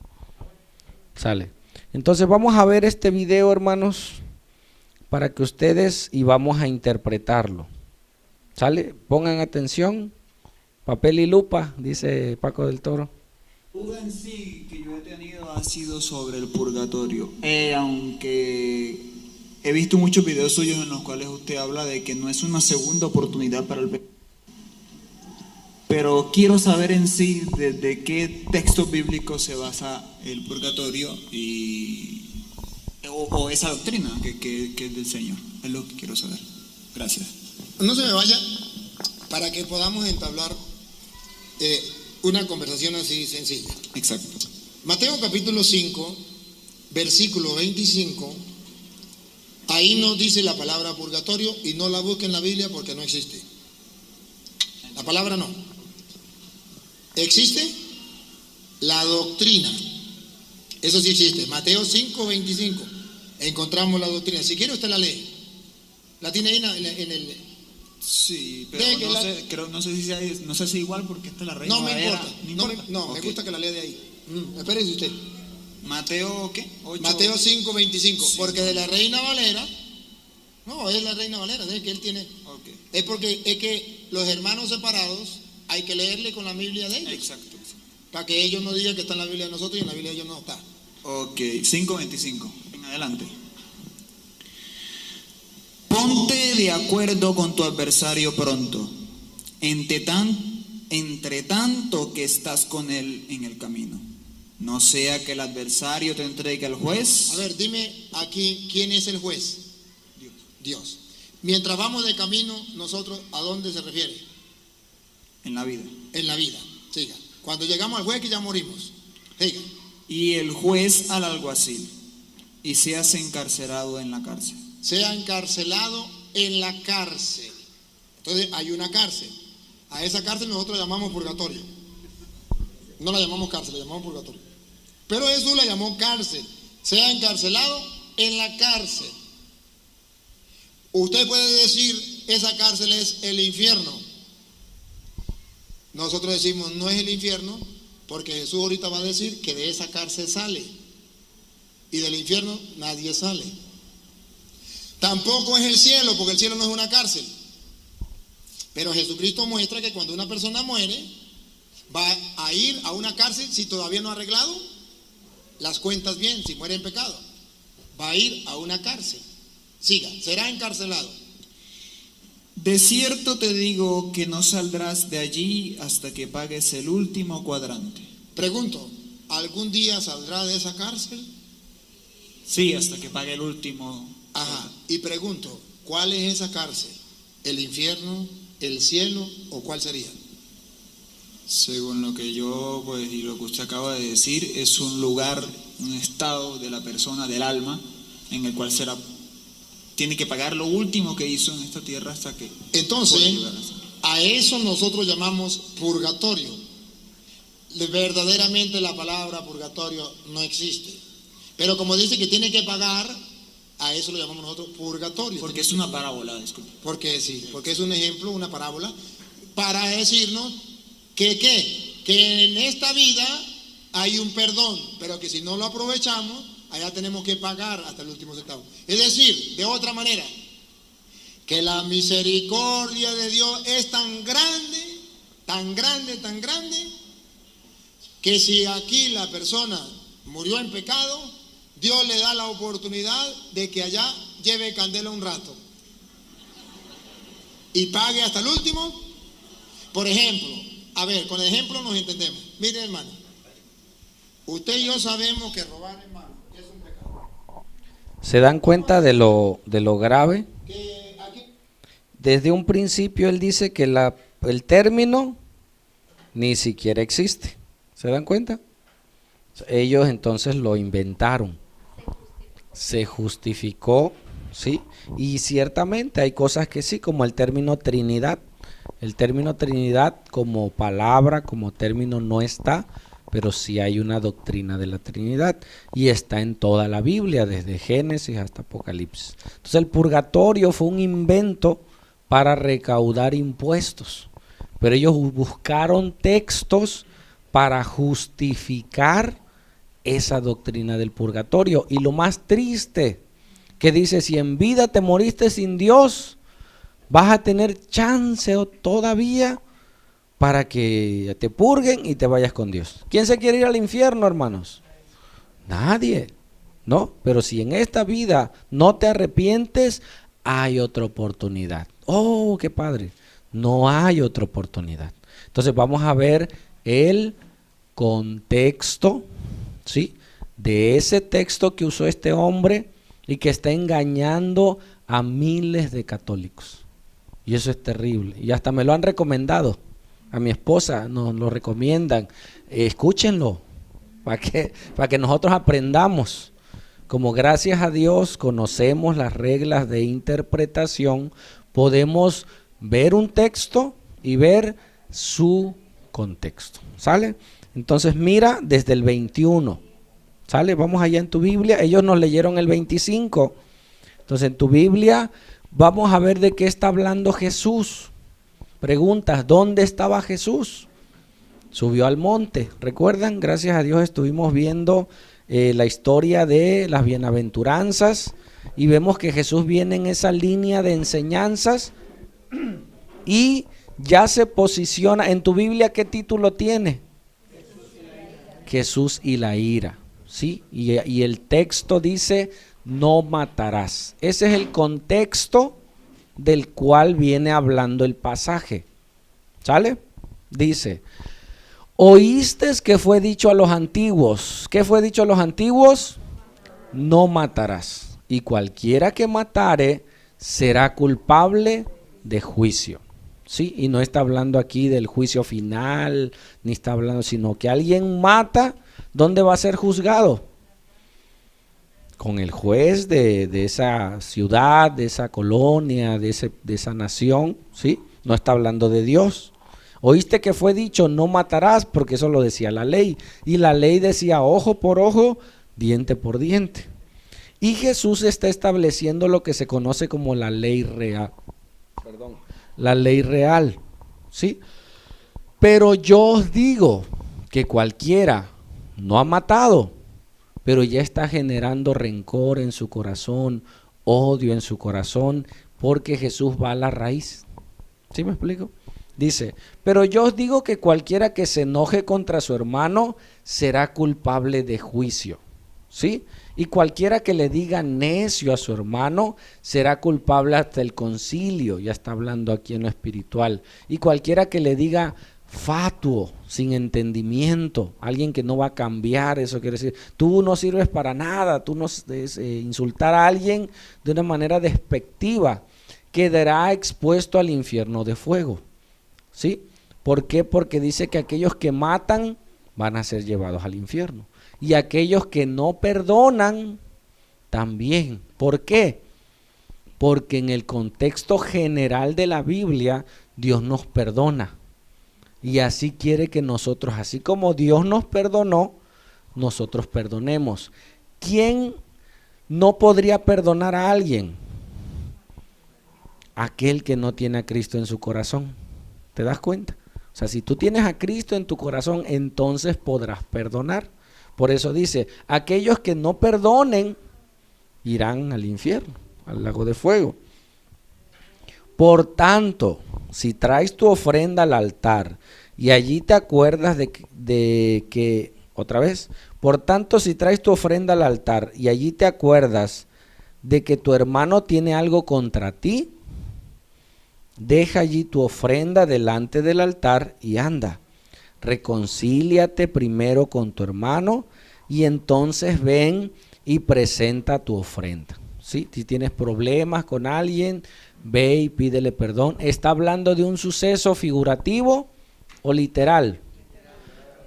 Sale. Entonces vamos a ver este video, hermanos, para que ustedes y vamos a interpretarlo. ¿Sale? Pongan atención. Papel y lupa, dice Paco del Toro. La duda en sí que yo he tenido ha sido sobre el purgatorio. Aunque he visto muchos videos suyos en los cuales usted habla de que no es una segunda oportunidad para el pecado. Pero quiero saber en sí de qué texto bíblico se basa el purgatorio o esa doctrina que es del Señor. Es lo que quiero saber. Gracias. No se me vaya para que podamos entablar una conversación así sencilla. Exacto. Mateo capítulo 5, versículo 25, ahí nos dice la palabra purgatorio y no la busquen en la Biblia porque no existe. La palabra no. Existe la doctrina. Eso sí existe. Mateo 5, 25. Encontramos la doctrina. Si quiere usted la lee. La tiene ahí en el... Sí, pero no sé si igual porque esta es la Reina No me Valera. importa. No, me gusta que la lea de ahí. Espérese usted. Mateo, ¿qué? 8. Mateo 5, 25. Sí. Porque de la Reina Valera, no, es la Reina Valera, de que él tiene. Okay. Es que los hermanos separados hay que leerle con la Biblia de ellos. Exacto. Para que ellos no digan que está en la Biblia de nosotros y en la Biblia de ellos no está. Ok, 5:25. En adelante. Ponte de acuerdo con tu adversario pronto, entre tanto que estás con él en el camino. No sea que el adversario te entregue al juez. A ver, dime aquí, ¿quién es el juez? Dios. Mientras vamos de camino, nosotros, ¿a dónde se refiere? En la vida. En la vida, siga. Cuando llegamos al juez que ya morimos, siga. Y el juez al alguacil, y seas encarcelado en la cárcel. Sea encarcelado en la cárcel. Entonces hay una cárcel. A esa cárcel nosotros la llamamos purgatorio. No la llamamos cárcel, la llamamos purgatorio. Pero Jesús la llamó cárcel. Sea encarcelado en la cárcel. Usted puede decir, esa cárcel es el infierno. Nosotros decimos, no es el infierno, porque Jesús ahorita va a decir que de esa cárcel sale. Y del infierno nadie sale. Tampoco es el cielo, porque el cielo no es una cárcel. Pero Jesucristo muestra que cuando una persona muere, va a ir a una cárcel si todavía no ha arreglado las cuentas bien, si muere en pecado. Va a ir a una cárcel. Siga, será encarcelado. De cierto te digo que no saldrás de allí hasta que pagues el último cuadrante. Pregunto, ¿algún día saldrá de esa cárcel? Sí, hasta que pague el último. Ajá, y pregunto, ¿cuál es esa cárcel? ¿El infierno, el cielo o cuál sería? Según lo que yo, pues, y lo que usted acaba de decir, es un lugar, un estado de la persona, del alma, en el cual tiene que pagar lo último que hizo en esta tierra hasta que... Entonces, a eso nosotros llamamos purgatorio. Verdaderamente la palabra purgatorio no existe. Pero como dice que tiene que pagar, a eso lo llamamos nosotros purgatorio. Porque es una parábola, disculpe. Porque sí, porque es un ejemplo, una parábola, para decirnos que en esta vida hay un perdón, pero que si no lo aprovechamos, allá tenemos que pagar hasta el último centavo. Es decir, de otra manera, que la misericordia de Dios es tan grande, tan grande, tan grande, que si aquí la persona murió en pecado, Dios le da la oportunidad de que allá lleve candela un rato y pague hasta el último. Por ejemplo, a ver, con el ejemplo nos entendemos. Miren, hermano, usted y yo sabemos que robar, hermano, es un pecado. ¿Se dan cuenta de lo grave? Desde un principio él dice que el término ni siquiera existe. ¿Se dan cuenta? Ellos entonces lo inventaron. Se justificó, ¿sí? Y ciertamente hay cosas que sí, como el término Trinidad. El término Trinidad como palabra, como término no está, pero sí hay una doctrina de la Trinidad y está en toda la Biblia, desde Génesis hasta Apocalipsis. Entonces el purgatorio fue un invento para recaudar impuestos, pero ellos buscaron textos para justificar esa doctrina del purgatorio. Y lo más triste, que dice, si en vida te moriste sin Dios, vas a tener chance todavía para que te purguen y te vayas con Dios. ¿Quién se quiere ir al infierno, hermanos? Nadie, ¿no? Pero si en esta vida no te arrepientes, hay otra oportunidad. Oh, qué padre. No hay otra oportunidad. Entonces vamos a ver el contexto, ¿sí?, de ese texto que usó este hombre y que está engañando a miles de católicos. Y eso es terrible. Y hasta me lo han recomendado. A mi esposa nos lo recomiendan. Escúchenlo para que nosotros aprendamos. Como gracias a Dios conocemos las reglas de interpretación, podemos ver un texto y ver su contexto. ¿Sale? Entonces mira desde el 21. ¿Sale? Vamos allá en tu Biblia. Ellos nos leyeron el 25. Entonces en tu Biblia vamos a ver de qué está hablando Jesús. Preguntas, ¿dónde estaba Jesús? Subió al monte. ¿Recuerdan? Gracias a Dios estuvimos viendo la historia de las bienaventuranzas y vemos que Jesús viene en esa línea de enseñanzas y ya se posiciona. En tu Biblia, ¿qué título tiene? Jesús y la ira. ¿Sí? Y el texto dice, no matarás. Ese es el contexto del cual viene hablando el pasaje. ¿Sale? Dice, oíste que fue dicho a los antiguos. ¿Qué fue dicho a los antiguos? No matarás. Y cualquiera que matare será culpable de juicio. ¿Sí? Y no está hablando aquí del juicio final, ni está hablando, sino que alguien mata, ¿dónde va a ser juzgado? Con el juez de esa ciudad, de esa colonia, de esa nación, ¿sí? No está hablando de Dios. Oíste que fue dicho, no matarás, porque eso lo decía la ley. Y la ley decía ojo por ojo, diente por diente. Y Jesús está estableciendo lo que se conoce como la ley real. La ley real, ¿sí? Pero yo os digo que cualquiera no ha matado, pero ya está generando rencor en su corazón, odio en su corazón, porque Jesús va a la raíz. ¿Sí me explico? Dice, pero yo os digo que cualquiera que se enoje contra su hermano será culpable de juicio. ¿Sí? Y cualquiera que le diga necio a su hermano será culpable hasta el concilio. Ya está hablando aquí en lo espiritual. Y cualquiera que le diga fatuo, sin entendimiento, alguien que no va a cambiar, eso quiere decir, tú no sirves para nada, tú no insultar a alguien de una manera despectiva, quedará expuesto al infierno de fuego. ¿Sí? ¿Por qué? Porque dice que aquellos que matan van a ser llevados al infierno. Y aquellos que no perdonan también. ¿Por qué? Porque en el contexto general de la Biblia, Dios nos perdona. Y así quiere que nosotros, así como Dios nos perdonó, nosotros perdonemos. ¿Quién no podría perdonar a alguien? Aquel que no tiene a Cristo en su corazón. ¿Te das cuenta? O sea, si tú tienes a Cristo en tu corazón, entonces podrás perdonar. Por eso dice, aquellos que no perdonen irán al infierno, al lago de fuego. Por tanto, si traes tu ofrenda al altar y allí te acuerdas de que, otra vez, por tanto, si traes tu ofrenda al altar y allí te acuerdas de que tu hermano tiene algo contra ti, deja allí tu ofrenda delante del altar y anda. Reconcíliate primero con tu hermano y entonces ven y presenta tu ofrenda. ¿Sí? Si tienes problemas con alguien, ve y pídele perdón. ¿Está hablando de un suceso figurativo o literal?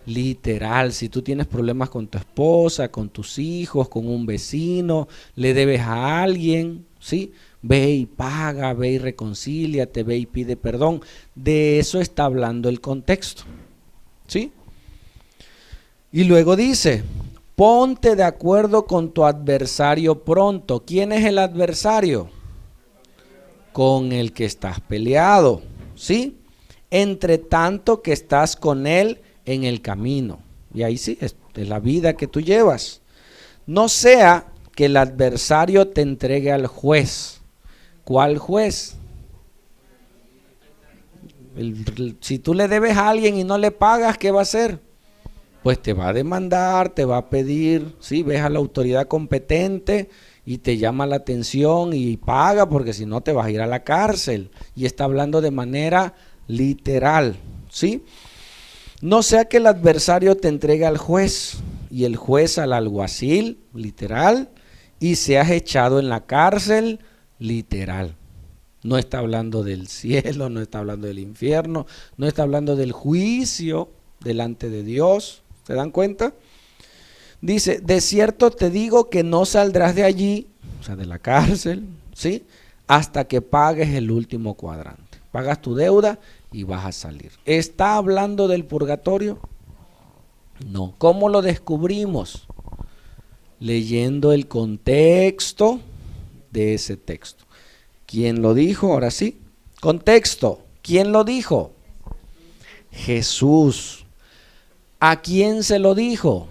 Literal. Si tú tienes problemas con tu esposa, con tus hijos, con un vecino, le debes a alguien, ¿sí? Ve y paga, ve y reconcíliate, ve y pide perdón. De eso está hablando el contexto. ¿Sí? Y luego dice, ponte de acuerdo con tu adversario pronto. ¿Quién es el adversario? Con el que estás peleado. ¿Sí? Entre tanto que estás con él en el camino. Y ahí sí, es la vida que tú llevas. No sea que el adversario te entregue al juez. ¿Cuál juez? Si tú le debes a alguien y no le pagas, ¿qué va a hacer? Pues te va a demandar, te va a pedir, ¿sí? Ves a la autoridad competente y te llama la atención y paga, porque si no te vas a ir a la cárcel. Y está hablando de manera literal, ¿sí? No sea que el adversario te entregue al juez y el juez al alguacil, literal, y seas echado en la cárcel, literal. No está hablando del cielo, no está hablando del infierno, no está hablando del juicio delante de Dios. ¿Se dan cuenta? Dice, de cierto te digo que no saldrás de allí, o sea, de la cárcel, ¿sí? Hasta que pagues el último cuadrante. Pagas tu deuda y vas a salir. ¿Está hablando del purgatorio? No. ¿Cómo lo descubrimos? Leyendo el contexto de ese texto. ¿Quién lo dijo? Ahora sí. Contexto. ¿Quién lo dijo? Jesús. ¿A quién se lo dijo?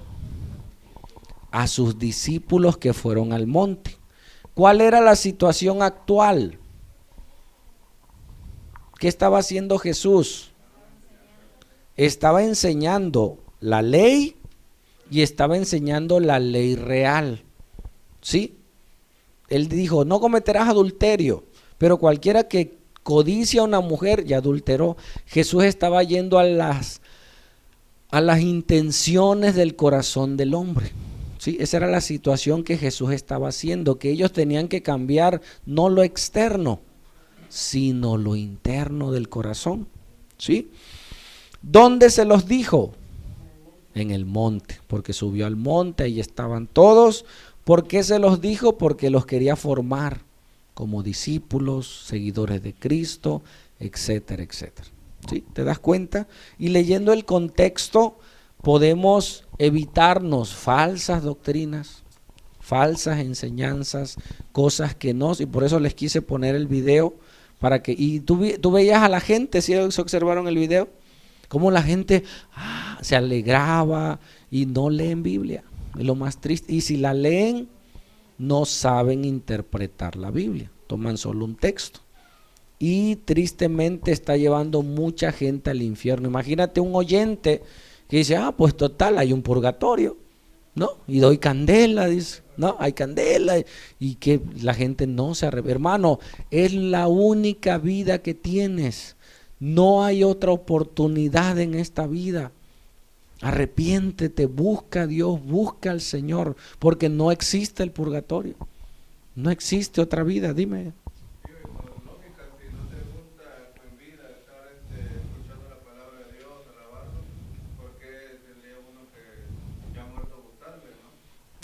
A sus discípulos que fueron al monte. ¿Cuál era la situación actual? ¿Qué estaba haciendo Jesús? Estaba enseñando la ley y estaba enseñando la ley real. ¿Sí? Él dijo, no cometerás adulterio, pero cualquiera que codicia a una mujer ya adulteró. Jesús estaba yendo a las intenciones del corazón del hombre. ¿Sí? Esa era la situación que Jesús estaba haciendo, que ellos tenían que cambiar no lo externo, sino lo interno del corazón. ¿Sí? ¿Dónde se los dijo? En el monte, porque subió al monte, ahí estaban todos. ¿Por qué se los dijo? Porque los quería formar como discípulos, seguidores de Cristo, etcétera, etcétera. ¿Sí? ¿Te das cuenta? Y leyendo el contexto podemos evitarnos falsas doctrinas, falsas enseñanzas, cosas que no, y por eso les quise poner el video para que, y tú veías a la gente, ¿sí se observaron el video? Cómo la gente se alegraba y no leen Biblia, es lo más triste, y si la leen, no saben interpretar la Biblia, toman solo un texto. Y tristemente está llevando mucha gente al infierno. Imagínate un oyente que dice, pues total, hay un purgatorio, ¿no? Y doy candela, dice, no, hay candela. Y que la gente no se arrepiente. Hermano, es la única vida que tienes. No hay otra oportunidad en esta vida. Arrepiéntete, busca a Dios, busca al Señor, porque no existe el purgatorio. No existe otra vida, dime.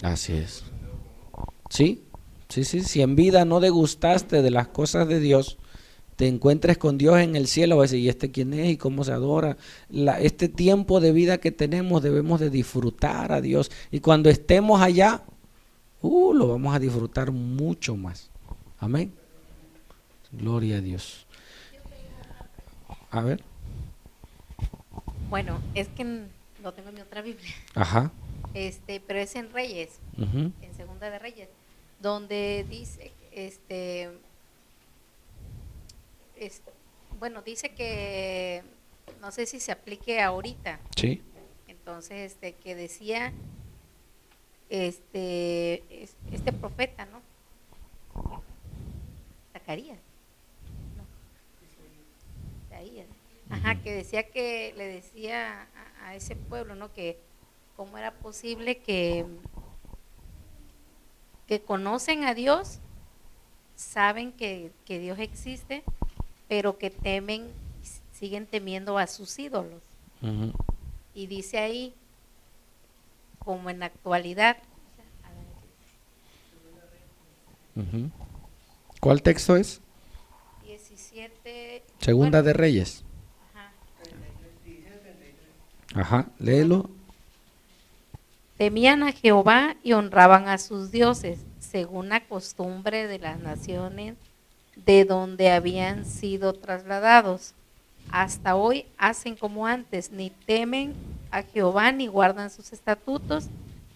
Así es. Sí, si en vida no degustaste de las cosas de Dios, te encuentres con Dios en el cielo, vas a decir, ¿y este quién es y cómo se adora? Este tiempo de vida que tenemos debemos de disfrutar a Dios, y cuando estemos allá, lo vamos a disfrutar mucho más. Amén. Gloria a Dios. A ver. Bueno, es que no tengo mi otra Biblia. Ajá. Pero es en Reyes, Uh-huh. en Segunda de Reyes, donde dice, bueno, dice que no sé si se aplique ahorita. Sí. Entonces, que decía este profeta, ¿no? Zacarías. No. Isaías. Ajá, que decía que le decía a ese pueblo, ¿no? Que cómo era posible que conocen a Dios, saben que Dios existe, pero que siguen temiendo a sus ídolos. Uh-huh. Y dice ahí, como en la actualidad. Uh-huh. ¿Cuál texto es? 17. Segunda bueno, de Reyes. Ajá, léelo. Temían a Jehová y honraban a sus dioses, según la costumbre de las naciones de donde habían sido trasladados. Hasta hoy hacen como antes, ni temen a Jehová, ni guardan sus estatutos,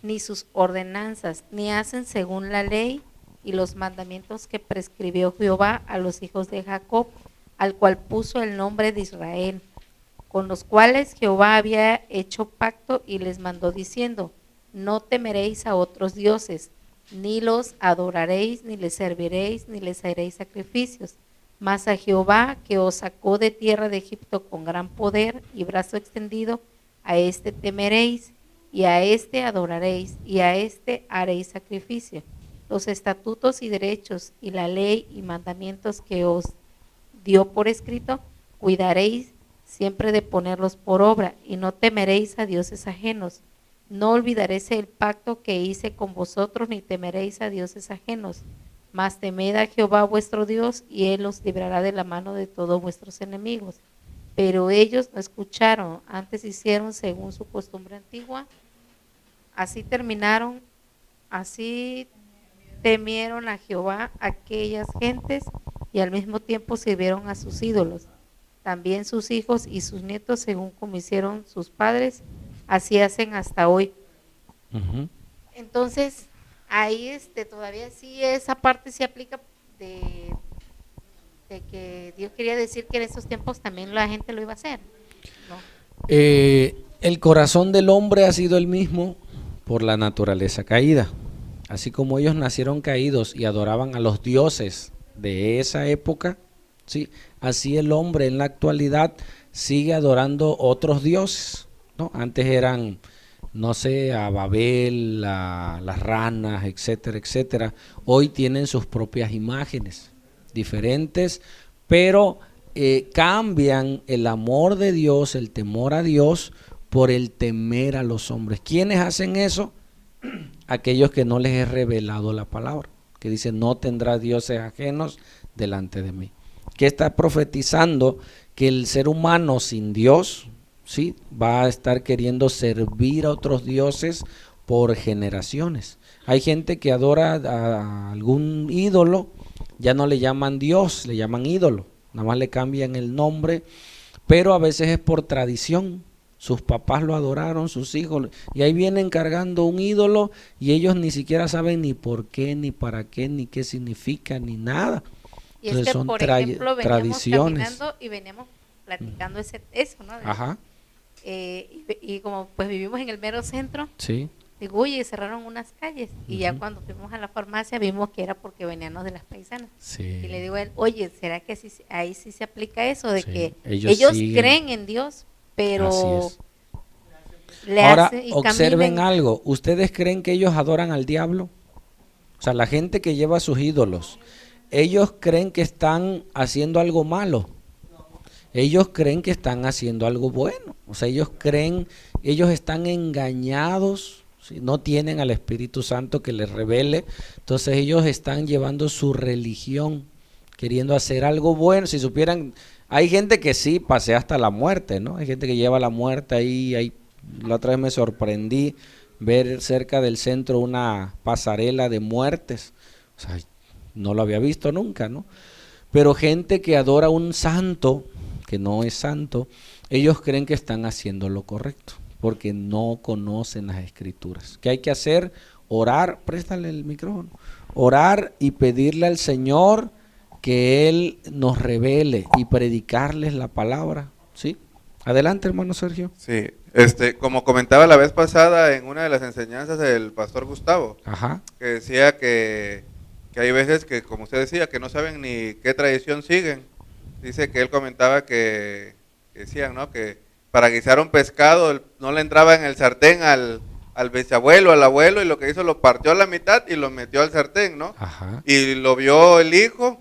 ni sus ordenanzas, ni hacen según la ley y los mandamientos que prescribió Jehová a los hijos de Jacob, al cual puso el nombre de Israel, con los cuales Jehová había hecho pacto y les mandó diciendo, no temeréis a otros dioses, ni los adoraréis, ni les serviréis, ni les haréis sacrificios. Mas a Jehová, que os sacó de tierra de Egipto con gran poder y brazo extendido, a éste temeréis, y a éste adoraréis, y a éste haréis sacrificio. Los estatutos y derechos, y la ley y mandamientos que os dio por escrito, cuidaréis siempre de ponerlos por obra, y no temeréis a dioses ajenos. No olvidaréis el pacto que hice con vosotros, ni temeréis a dioses ajenos. Mas temed a Jehová vuestro Dios, y Él os librará de la mano de todos vuestros enemigos. Pero ellos no escucharon, antes hicieron según su costumbre antigua. Así temieron a Jehová aquellas gentes, y al mismo tiempo sirvieron a sus ídolos. También sus hijos y sus nietos, según como hicieron sus padres, así hacen hasta hoy. Uh-huh. Entonces, ahí todavía sí esa parte se aplica de que Dios quería decir que en esos tiempos también la gente lo iba a hacer, ¿no? El corazón del hombre ha sido el mismo por la naturaleza caída. Así como ellos nacieron caídos y adoraban a los dioses de esa época, ¿sí? Así el hombre en la actualidad sigue adorando otros dioses, ¿no? Antes eran, no sé, a Babel, las ranas, etcétera, etcétera. Hoy tienen sus propias imágenes diferentes, pero cambian el amor de Dios, el temor a Dios, por el temer a los hombres. ¿Quiénes hacen eso? Aquellos que no les he revelado la palabra, que dicen, no tendrás dioses ajenos delante de mí. Que está profetizando que el ser humano sin Dios, ¿sí?, va a estar queriendo servir a otros dioses por generaciones. Hay gente que adora a algún ídolo, ya no le llaman Dios, le llaman ídolo, nada más le cambian el nombre, pero a veces es por tradición, sus papás lo adoraron, sus hijos, y ahí vienen cargando un ídolo y ellos ni siquiera saben ni por qué, ni para qué, ni qué significa, ni nada. Y Entonces es que, son por ejemplo, veníamos tradiciones. caminando y veníamos platicando eso, ¿no? Ajá, Y como pues vivimos en el mero centro, sí, digo, oye, cerraron unas calles. Y ya cuando fuimos a la farmacia vimos que era porque veníamos de las paisanas. sí. Y le digo a él, oye, ¿será que ahí sí se aplica eso? De Sí, que ellos ellos siguen. creen en Dios, pero Así es. le Ahora, hacen y observen caminan. algo. ¿Ustedes creen que ellos adoran al diablo? O sea, la gente que lleva sus ídolos, ellos creen que están haciendo algo malo. Ellos creen que están haciendo algo bueno. O sea, ellos están engañados, ¿sí? No tienen al Espíritu Santo que les revele. Entonces ellos están llevando su religión, queriendo hacer algo bueno. Si supieran, hay gente que sí pasea hasta la muerte, ¿no? Hay gente que lleva la muerte ahí. La otra vez me sorprendí ver cerca del centro una pasarela de muertes. O sea, no lo había visto nunca, ¿no? Pero gente que adora a un santo, que no es santo, ellos creen que están haciendo lo correcto, porque no conocen las escrituras. ¿Qué hay que hacer? Orar, préstale el micrófono, orar y pedirle al Señor que Él nos revele y predicarles la palabra, ¿sí? Adelante, hermano Sergio. Sí, como comentaba la vez pasada en una de las enseñanzas del pastor Gustavo, Ajá. que decía que hay veces que, como usted decía, que no saben ni qué tradición siguen. Dice que él comentaba que decían, ¿no?, que para guisar un pescado no le entraba en el sartén al bisabuelo, al abuelo, y lo que hizo lo partió a la mitad y lo metió al sartén, ¿no? Ajá. Y lo vio el hijo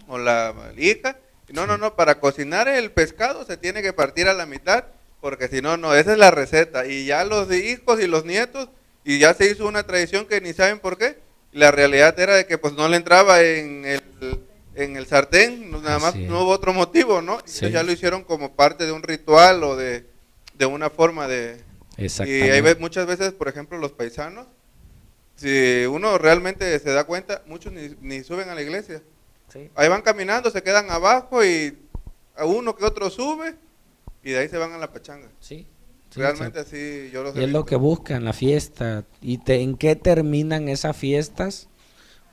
o la hija. No, para cocinar el pescado se tiene que partir a la mitad, porque si no, esa es la receta. Y ya los hijos y los nietos, y ya se hizo una tradición que ni saben por qué. La realidad era de que pues no le entraba en el sartén, nada más no hubo otro motivo, ¿no? Sí. Entonces ya lo hicieron como parte de un ritual o de una forma de... Exactamente. Y hay muchas veces, por ejemplo, los paisanos, si uno realmente se da cuenta, muchos ni suben a la iglesia. Sí. Ahí van caminando, se quedan abajo y a uno que otro sube y de ahí se van a la pachanga. Sí. Realmente así yo los he Y es lo visto. que buscan, la fiesta. ¿Y en qué terminan esas fiestas?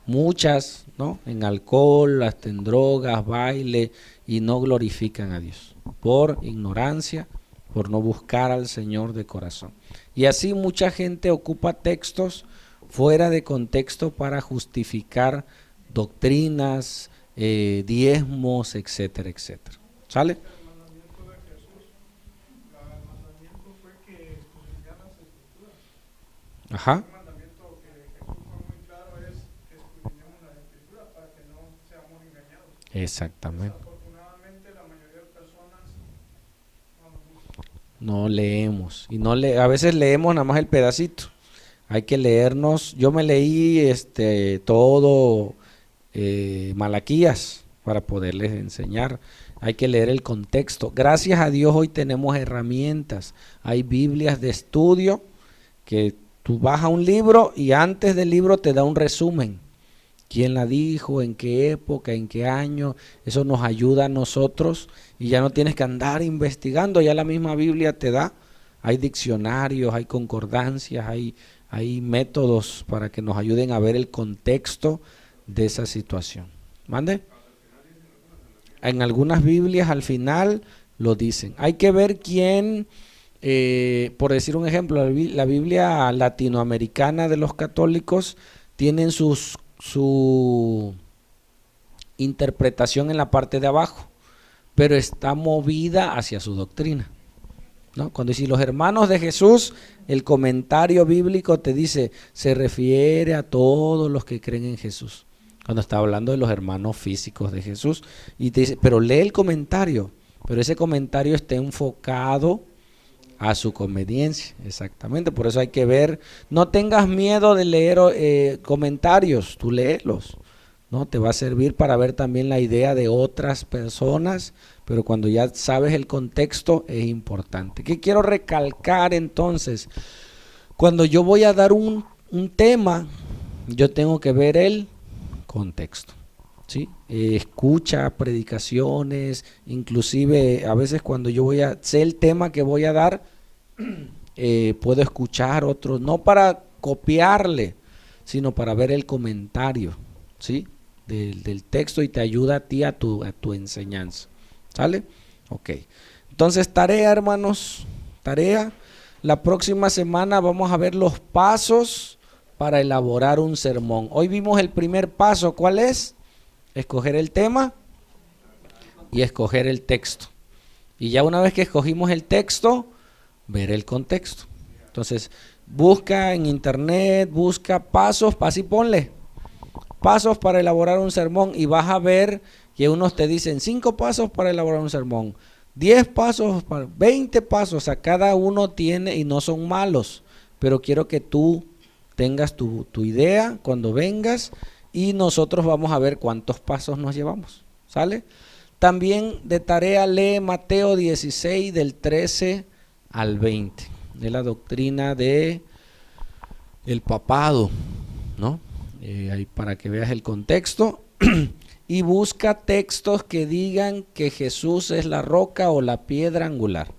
Muchas, ¿no? En alcohol, hasta en drogas, baile, y no glorifican a Dios. Por ignorancia, por no buscar al Señor de corazón. Y así mucha gente ocupa textos fuera de contexto para justificar doctrinas, diezmos, etcétera, etcétera. ¿Sale? Ajá. Exactamente. No leemos y a veces leemos nada más el pedacito. Hay que leernos. Yo me leí todo Malaquías para poderles enseñar. Hay que leer el contexto. Gracias a Dios hoy tenemos herramientas. Hay Biblias de estudio que tú vas a un libro y antes del libro te da un resumen. ¿Quién la dijo? ¿En qué época? ¿En qué año? Eso nos ayuda a nosotros y ya no tienes que andar investigando, ya la misma Biblia te da. Hay diccionarios, hay concordancias, hay métodos para que nos ayuden a ver el contexto de esa situación. ¿Mande? En algunas Biblias al final lo dicen. Hay que ver quién, por decir un ejemplo, la Biblia latinoamericana de los católicos tienen su interpretación en la parte de abajo, pero está movida hacia su doctrina, ¿no? Cuando dice los hermanos de Jesús, el comentario bíblico te dice, se refiere a todos los que creen en Jesús, cuando está hablando de los hermanos físicos de Jesús, y te dice, pero lee el comentario, pero ese comentario está enfocado a su conveniencia, exactamente. Por eso hay que ver, no tengas miedo de leer comentarios, tú léelos, ¿no? Te va a servir para ver también la idea de otras personas, pero cuando ya sabes el contexto es importante. ¿Qué quiero recalcar entonces? Cuando yo voy a dar un tema, yo tengo que ver el contexto. ¿sí? Escucha predicaciones, inclusive a veces cuando yo sé el tema que voy a dar, puedo escuchar otros, no para copiarle, sino para ver el comentario, ¿sí? del texto, y te ayuda a ti a tu enseñanza. ¿Sale? Ok. Entonces, tarea, hermanos, tarea. La próxima semana vamos a ver los pasos para elaborar un sermón. Hoy vimos el primer paso. ¿Cuál es? Escoger el tema y escoger el texto. Y ya una vez que escogimos el texto, ver el contexto. Entonces, busca en internet, busca pasos, así ponle, pasos para elaborar un sermón, y vas a ver que unos te dicen 5 pasos para elaborar un sermón, 10 pasos, 20 pasos, o sea, cada uno tiene, y no son malos, pero quiero que tú tengas tu idea cuando vengas, y nosotros vamos a ver cuántos pasos nos llevamos. ¿Sale? También de tarea lee Mateo 16 del 13 al 20, de la doctrina de el papado, ¿no? Ahí para que veas el contexto. Y busca textos que digan que Jesús es la roca o la piedra angular.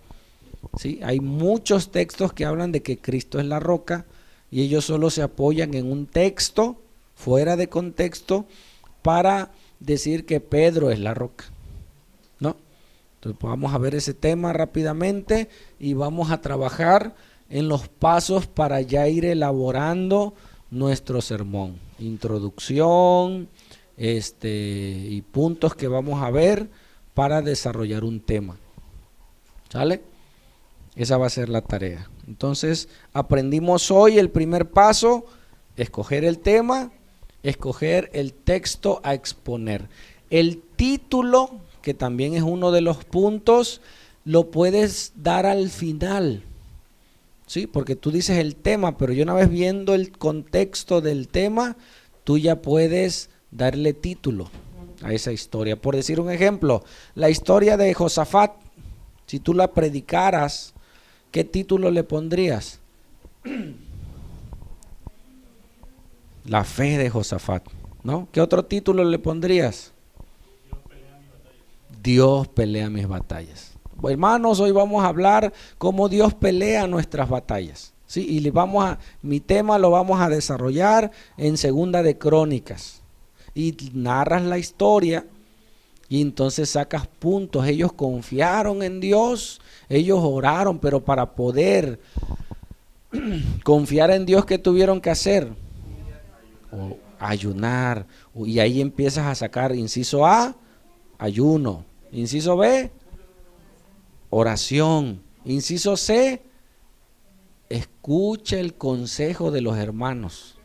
¿Sí? Hay muchos textos que hablan de que Cristo es la roca, y ellos solo se apoyan en un texto fuera de contexto para decir que Pedro es la roca, ¿no? Entonces pues vamos a ver ese tema rápidamente y vamos a trabajar en los pasos para ya ir elaborando nuestro sermón, introducción, y puntos que vamos a ver para desarrollar un tema. ¿Sale? Esa va a ser la tarea. Entonces, aprendimos hoy el primer paso: escoger el tema, escoger el texto a exponer. El título, que también es uno de los puntos, lo puedes dar al final, ¿sí? Porque tú dices el tema, pero yo una vez viendo el contexto del tema, tú ya puedes darle título a esa historia. Por decir un ejemplo, la historia de Josafat, si tú la predicaras, ¿qué título le pondrías? La fe de Josafat, ¿no? ¿Qué otro título le pondrías? Dios pelea mis batallas. Hermanos, hoy vamos a hablar cómo Dios pelea nuestras batallas, ¿sí? Y mi tema lo vamos a desarrollar en Segunda de Crónicas. Y narras la historia y entonces sacas puntos. Ellos confiaron en Dios, ellos oraron, pero para poder confiar en Dios, ¿qué tuvieron que hacer? Ayunar. Y ahí empiezas a sacar inciso A, ayuno. Inciso B, oración. Inciso C, escucha el consejo de los hermanos.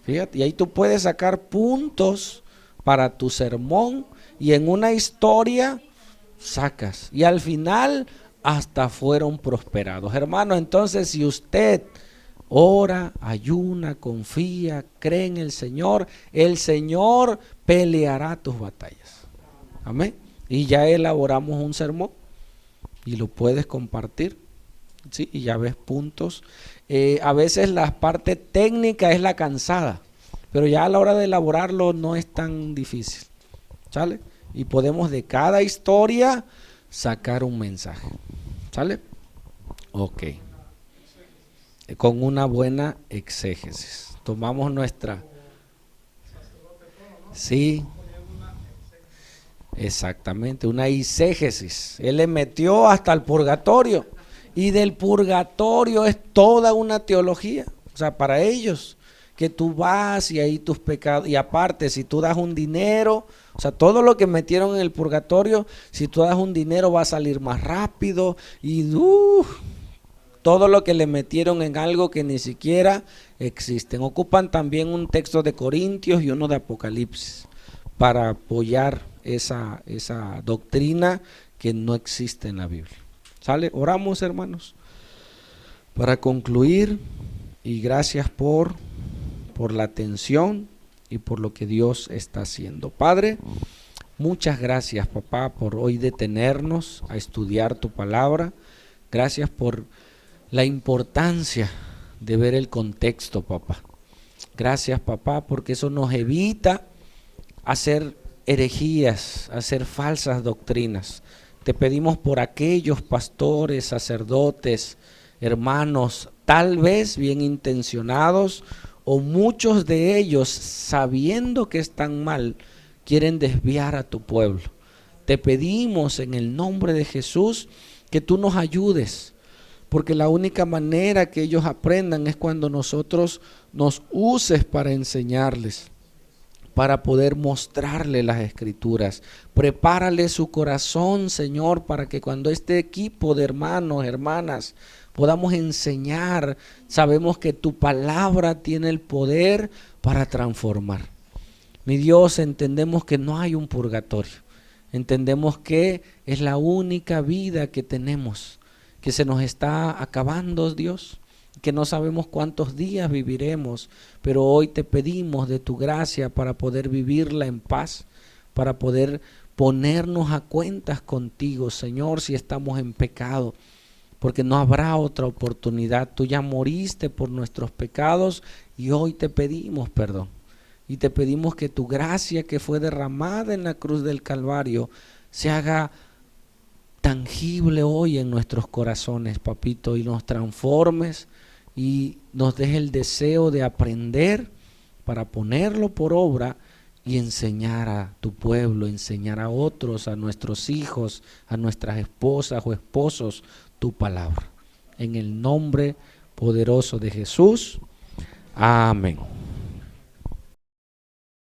Fíjate, y ahí tú puedes sacar puntos para tu sermón, y en una historia sacas. Y al final hasta fueron prosperados. Hermano, entonces si usted ora, ayuna, confía, cree en el Señor peleará tus batallas. Amén. Y ya elaboramos un sermón y lo puedes compartir, ¿sí? Y ya ves puntos. A veces la parte técnica es la cansada, pero ya a la hora de elaborarlo no es tan difícil. ¿Sale? Y podemos de cada historia sacar un mensaje. ¿Sale? Ok. Con una buena exégesis. Tomamos nuestra... Sí. Exactamente, una exégesis. Él le metió hasta el purgatorio. Y del purgatorio es toda una teología. O sea, para ellos, que tú vas y ahí tus pecados, y aparte, si tú das un dinero, o sea, todo lo que metieron en el purgatorio, si tú das un dinero va a salir más rápido, y todo lo que le metieron en algo que ni siquiera existen. Ocupan también un texto de Corintios y uno de Apocalipsis para apoyar esa doctrina que no existe en la Biblia. ¿Sale? Oramos, hermanos, para concluir, y gracias por la atención y por lo que Dios está haciendo. Padre, muchas gracias, papá, por hoy detenernos a estudiar tu palabra. Gracias por la importancia de ver el contexto, papá. Gracias, papá, porque eso nos evita hacer herejías, a hacer falsas doctrinas. Te pedimos por aquellos pastores, sacerdotes, hermanos, tal vez bien intencionados, o muchos de ellos, sabiendo que están mal, quieren desviar a tu pueblo. Te pedimos en el nombre de Jesús que tú nos ayudes, porque la única manera que ellos aprendan es cuando nosotros nos uses para enseñarles, para poder mostrarles las Escrituras. Prepárale su corazón, Señor, para que cuando este equipo de hermanos, hermanas, podamos enseñar, sabemos que tu palabra tiene el poder para transformar. Mi Dios, entendemos que no hay un purgatorio. Entendemos que es la única vida que tenemos, que se nos está acabando, Dios, que no sabemos cuántos días viviremos, pero hoy te pedimos de tu gracia para poder vivirla en paz, para poder ponernos a cuentas contigo, Señor, si estamos en pecado, porque no habrá otra oportunidad. Tú ya moriste por nuestros pecados y hoy te pedimos perdón. Y te pedimos que tu gracia que fue derramada en la cruz del Calvario se haga tangible hoy en nuestros corazones, papito, y nos transformes y nos deje el deseo de aprender para ponerlo por obra y enseñar a tu pueblo, enseñar a otros, a nuestros hijos, a nuestras esposas o esposos, tu palabra. En el nombre poderoso de Jesús. Amén.